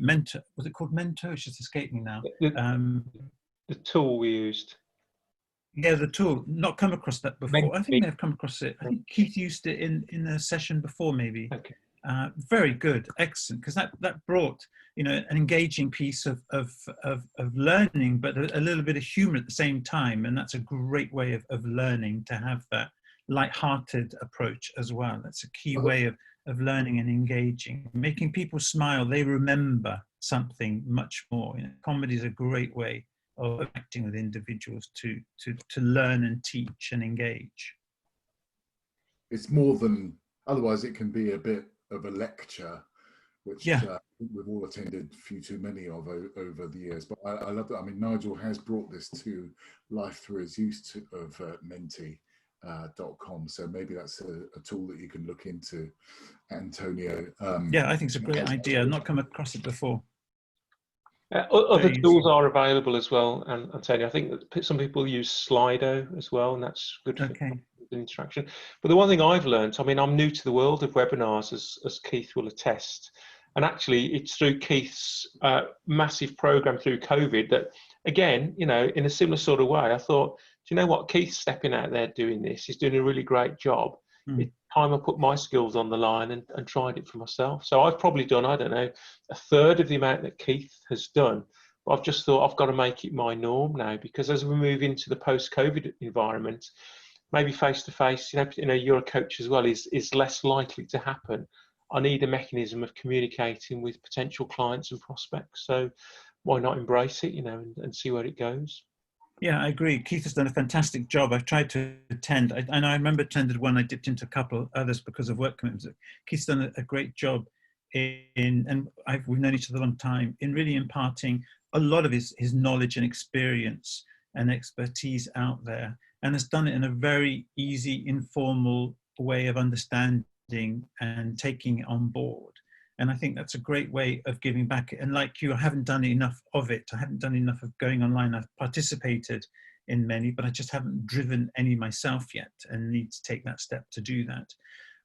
mentor, was it called mentor? It's just escaped me now. The tool we used. Yeah, the tool. Not come across that before. I think they've come across it. I think Keith used it in a session before, maybe. Okay. Very good, excellent, because that brought an engaging piece of learning, but a little bit of humor at the same time, and that's a great way of learning, to have that light-hearted approach as well. That's a key way of learning and engaging, making people smile. They remember something much more. Comedy is a great way of acting with individuals to learn and teach and engage. It's more than, otherwise it can be a bit of a lecture, which we've all attended few too many of over the years. But I love that. I mean, Nigel has brought this to life through his use of menti.com. So maybe that's a tool that you can look into, Antonio. Yeah, I think it's a great idea. I've not come across it before. Other tools are available as well, and Antonio, I think that some people use Slido as well, and that's good for interaction. But the one thing I've learned, I mean, I'm new to the world of webinars, as Keith will attest, and actually it's through Keith's massive program through COVID that, again, in a similar sort of way, I thought, do you know what, Keith's stepping out there doing this, he's doing a really great job. It's time I put my skills on the line and tried it for myself. So I've probably done, I don't know, a third of the amount that Keith has done. But I've just thought I've got to make it my norm now, because as we move into the post-COVID environment, maybe face-to-face, you're a coach as well, is less likely to happen. I need a mechanism of communicating with potential clients and prospects. So why not embrace it, and see where it goes? Yeah, I agree. Keith has done a fantastic job. I've tried to attend. I remember attended one. I dipped into a couple others because of work commitments. Keith's done a great job and we've known each other a long time, in really imparting a lot of his knowledge and experience and expertise out there, and has done it in a very easy, informal way of understanding and taking it on board. And I think that's a great way of giving back. And like you, I haven't done enough of it. I haven't done enough of going online. I've participated in many, but I just haven't driven any myself yet, and need to take that step to do that.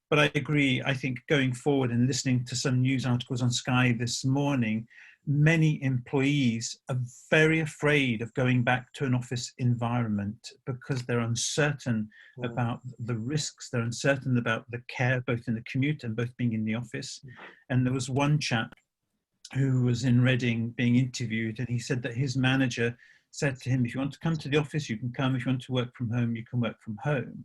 But I agree. I think going forward and listening to some news articles on Sky this morning, many employees are very afraid of going back to an office environment because they're uncertain about the risks. They're uncertain about the care, both in the commute and both being in the office. And there was one chap who was in Reading being interviewed, and he said that his manager said to him, if you want to come to the office, you can come. If you want to work from home, you can work from home.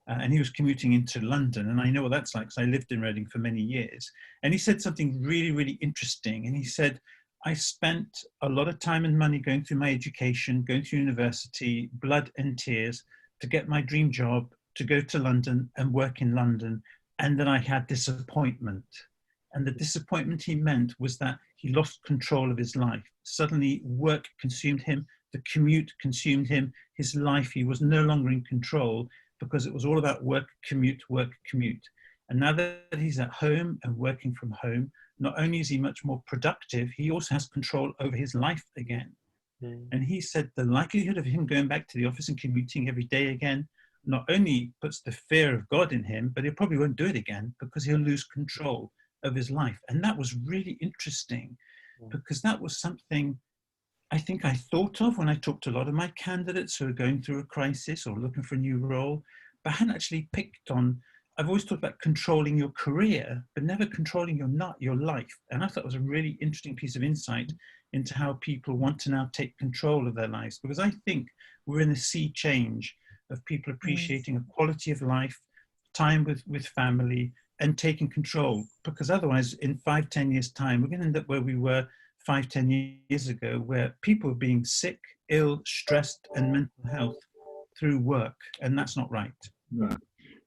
And he was commuting into London, and I know what that's like because I lived in Reading for many years. And he said something really, really interesting. And he said, I spent a lot of time and money going through my education, going through university, blood and tears to get my dream job, to go to London and work in London. And then I had disappointment. And the disappointment he meant was that he lost control of his life. Suddenly work consumed him, the commute consumed him, his life, he was no longer in control because it was all about work, commute, work, commute. And now that he's at home and working from home, not only is he much more productive, he also has control over his life again. And he said the likelihood of him going back to the office and commuting every day again not only puts the fear of God in him, but he probably won't do it again because he'll lose control of his life. And that was really interesting because that was something I think I thought of when I talked to a lot of my candidates who are going through a crisis or looking for a new role, but I hadn't actually picked on. I've always talked about controlling your career, but never controlling your life. And I thought it was a really interesting piece of insight into how people want to now take control of their lives, because I think we're in a sea change of people appreciating a quality of life, time with family, and taking control, because otherwise in 5-10 years time, we're going to end up where we were 5-10 years ago, where people were being sick, ill, stressed, and mental health through work. And that's not right. No.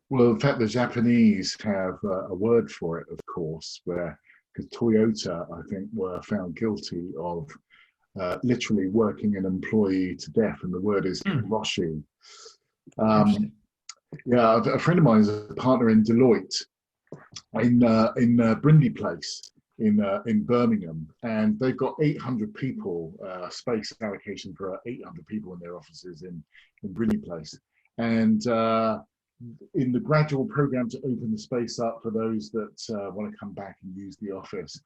Well, in fact, the Japanese have a word for it, of course, where, because Toyota, I think, were found guilty of literally working an employee to death, and the word is hiroshi. Yeah, a friend of mine is a partner in Deloitte in Brindley Place in Birmingham, and they've got 800 people, space allocation for 800 people in their offices in Brindley Place. And in the gradual program to open the space up for those that want to come back and use the office,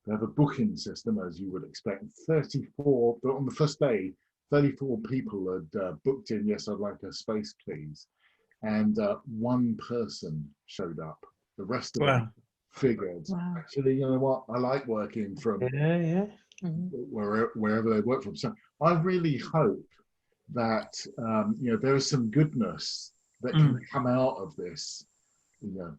they have a booking system, as you would expect. 34, but on the first day, 34 people had booked in, yes, I'd like a space, please. And one person showed up. The rest of them figured, actually, you know what, I like working from wherever they work from. So I really hope that, you know, there is some goodness that can come out of this, you know,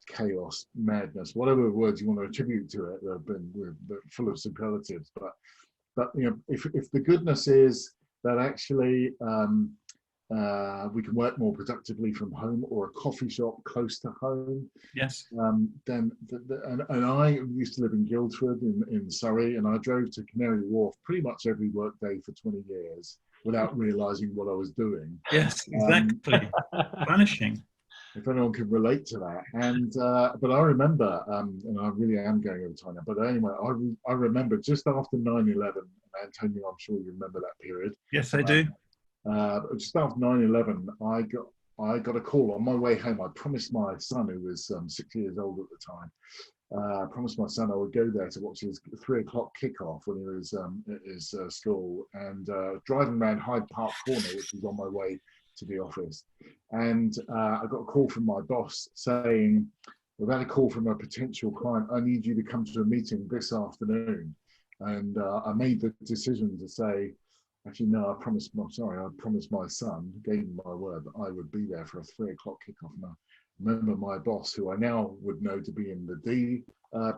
chaos, madness, whatever words you want to attribute to it. We're full of superlatives, but you know, if the goodness is that actually we can work more productively from home, or a coffee shop close to home. Yes. Then and I used to live in Guildford in Surrey, and I drove to Canary Wharf pretty much every work day for 20 years without realizing what I was doing. Yes, exactly. Vanishing. If anyone can relate to that. And but I remember, and I really am going over time now, but anyway, I remember just after 9/11, and Antonio, I'm sure you remember that period. Yes, I do. Just after 9/11, I got a call on my way home. I promised my son, who was 6 years old at the time, I promised my son I would go there to watch his 3 o'clock kickoff when he was at his school, and driving around Hyde Park Corner, which was on my way to the office. And I got a call from my boss saying, we've had a call from a potential client. I need you to come to a meeting this afternoon. And I made the decision to say, actually, no, I promised my son, gave him my word that I would be there for a 3 o'clock kickoff. And I remember my boss, who I now would know to be in the D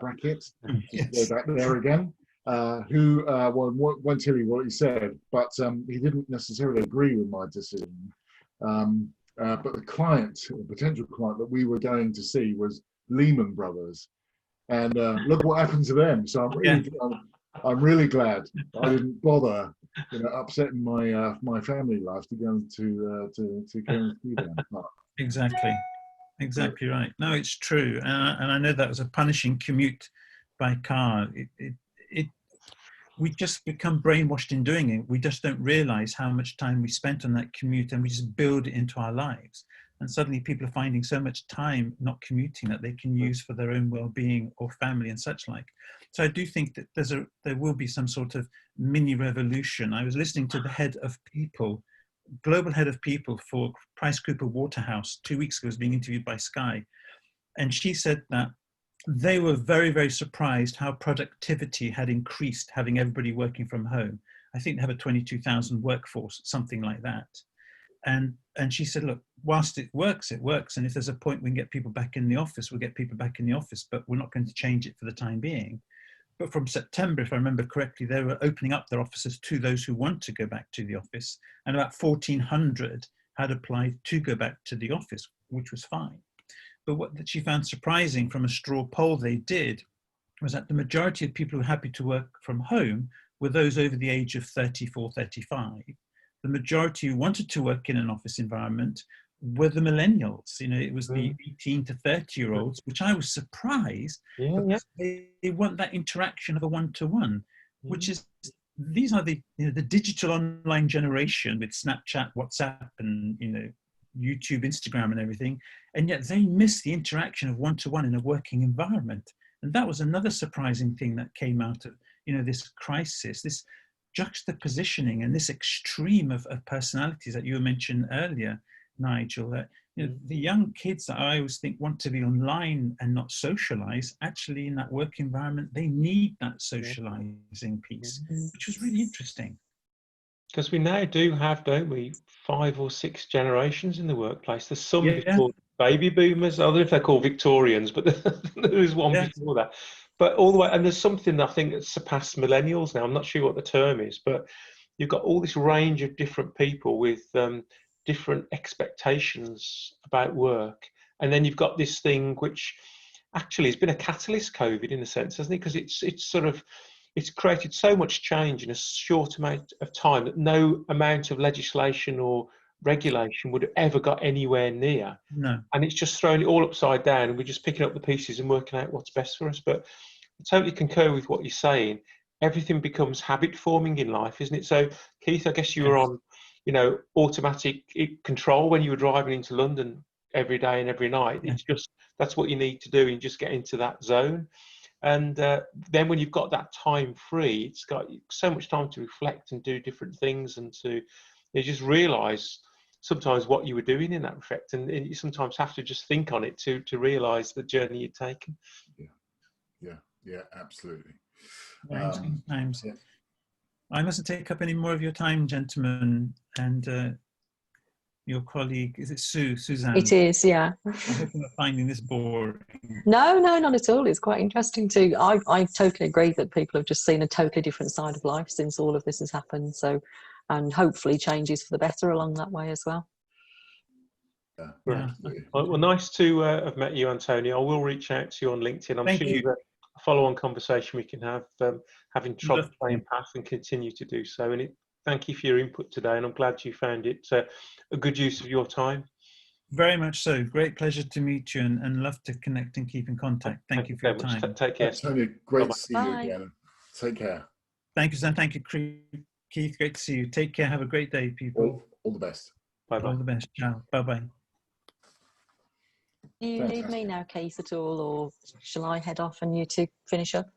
bracket, Yes. go back there again. who won't tell you what he said, but he didn't necessarily agree with my decision. But the client, the potential client that we were going to see was Lehman Brothers, and look what happened to them. So I'm really glad I didn't bother, upsetting my family life to go to go and see them. But, Exactly right. No, it's true, and I know that was a punishing commute by car. We just become brainwashed in doing it. We just don't realize how much time we spent on that commute, and we just build it into our lives. And suddenly people are finding so much time not commuting that they can use for their own well-being or family and such like. So I do think that there will be some sort of mini revolution. I was listening to the head of people, global head of people for PricewaterhouseCoopers 2 weeks ago, was being interviewed by Sky. And she said that they were very, very surprised how productivity had increased, having everybody working from home. I think they have a 22,000 workforce, something like that. And she said, look, whilst it works, it works. And if there's a point we can get people back in the office, we'll get people back in the office, but we're not going to change it for the time being. But from September, if I remember correctly, they were opening up their offices to those who want to go back to the office. And about 1,400 had applied to go back to the office, which was fine. But what she found surprising from a straw poll they did was that the majority of people who were happy to work from home were those over the age of 34, 35. The majority who wanted to work in an office environment were the millennials. It was the 18 to 30-year-olds, which I was surprised because they want that interaction of a one-to-one, which is, these are the digital online generation with Snapchat, WhatsApp, and YouTube, Instagram, and everything, and yet they miss the interaction of one-to-one in a working environment. And that was another surprising thing that came out of this crisis, this juxtapositioning and this extreme of personalities that you mentioned earlier, Nigel. That the young kids that I always think want to be online and not socialize, actually in that work environment, they need that socializing piece, which was really interesting. Because we now do have, don't we, 5 or 6 generations in the workplace. There's some before baby boomers, I don't know if they're called Victorians, but there's one before that. But all the way, and there's something I think that's surpassed millennials now. I'm not sure what the term is, but you've got all this range of different people with different expectations about work. And then you've got this thing which actually has been a catalyst, COVID, in a sense, hasn't it? Because it's created so much change in a short amount of time that no amount of legislation or regulation would have ever got anywhere near. No. And it's just thrown it all upside down, and we're just picking up the pieces and working out what's best for us. But I totally concur with what you're saying. Everything becomes habit forming in life, isn't it? So, Keith, I guess you were on, automatic control when you were driving into London every day and every night. It's just, that's what you need to do and just get into that zone. And then when you've got that time free, it's got so much time to reflect and do different things, and to just realise sometimes what you were doing in that effect. And you sometimes have to just think on it to realise the journey you'd taken. Yeah, absolutely. Times. I mustn't take up any more of your time, gentlemen, and your colleague, is it Suzanne? It is, yeah. I hope you're not finding this boring. No, not at all. It's quite interesting too. I totally agree that people have just seen a totally different side of life since all of this has happened. So, and hopefully changes for the better along that way as well. Yeah. Well, nice to have met you, Antonio. I will reach out to you on LinkedIn. I'm sure there's a follow-on conversation we can have, having trod the same path and continue to do so. And thank you for your input today, and I'm glad you found it a good use of your time. Very much so. Great pleasure to meet you, and love to connect and keep in contact. Thank you for your time. Take care. Tony, great to see you again. Take care. Thank you, Suzanne. Thank you, Keith. Great to see you. Take care. Have a great day, people. All the best. Bye-bye. All the best. Ciao. Bye-bye. Do you need me now, Keith, at all, or shall I head off and you two finish up?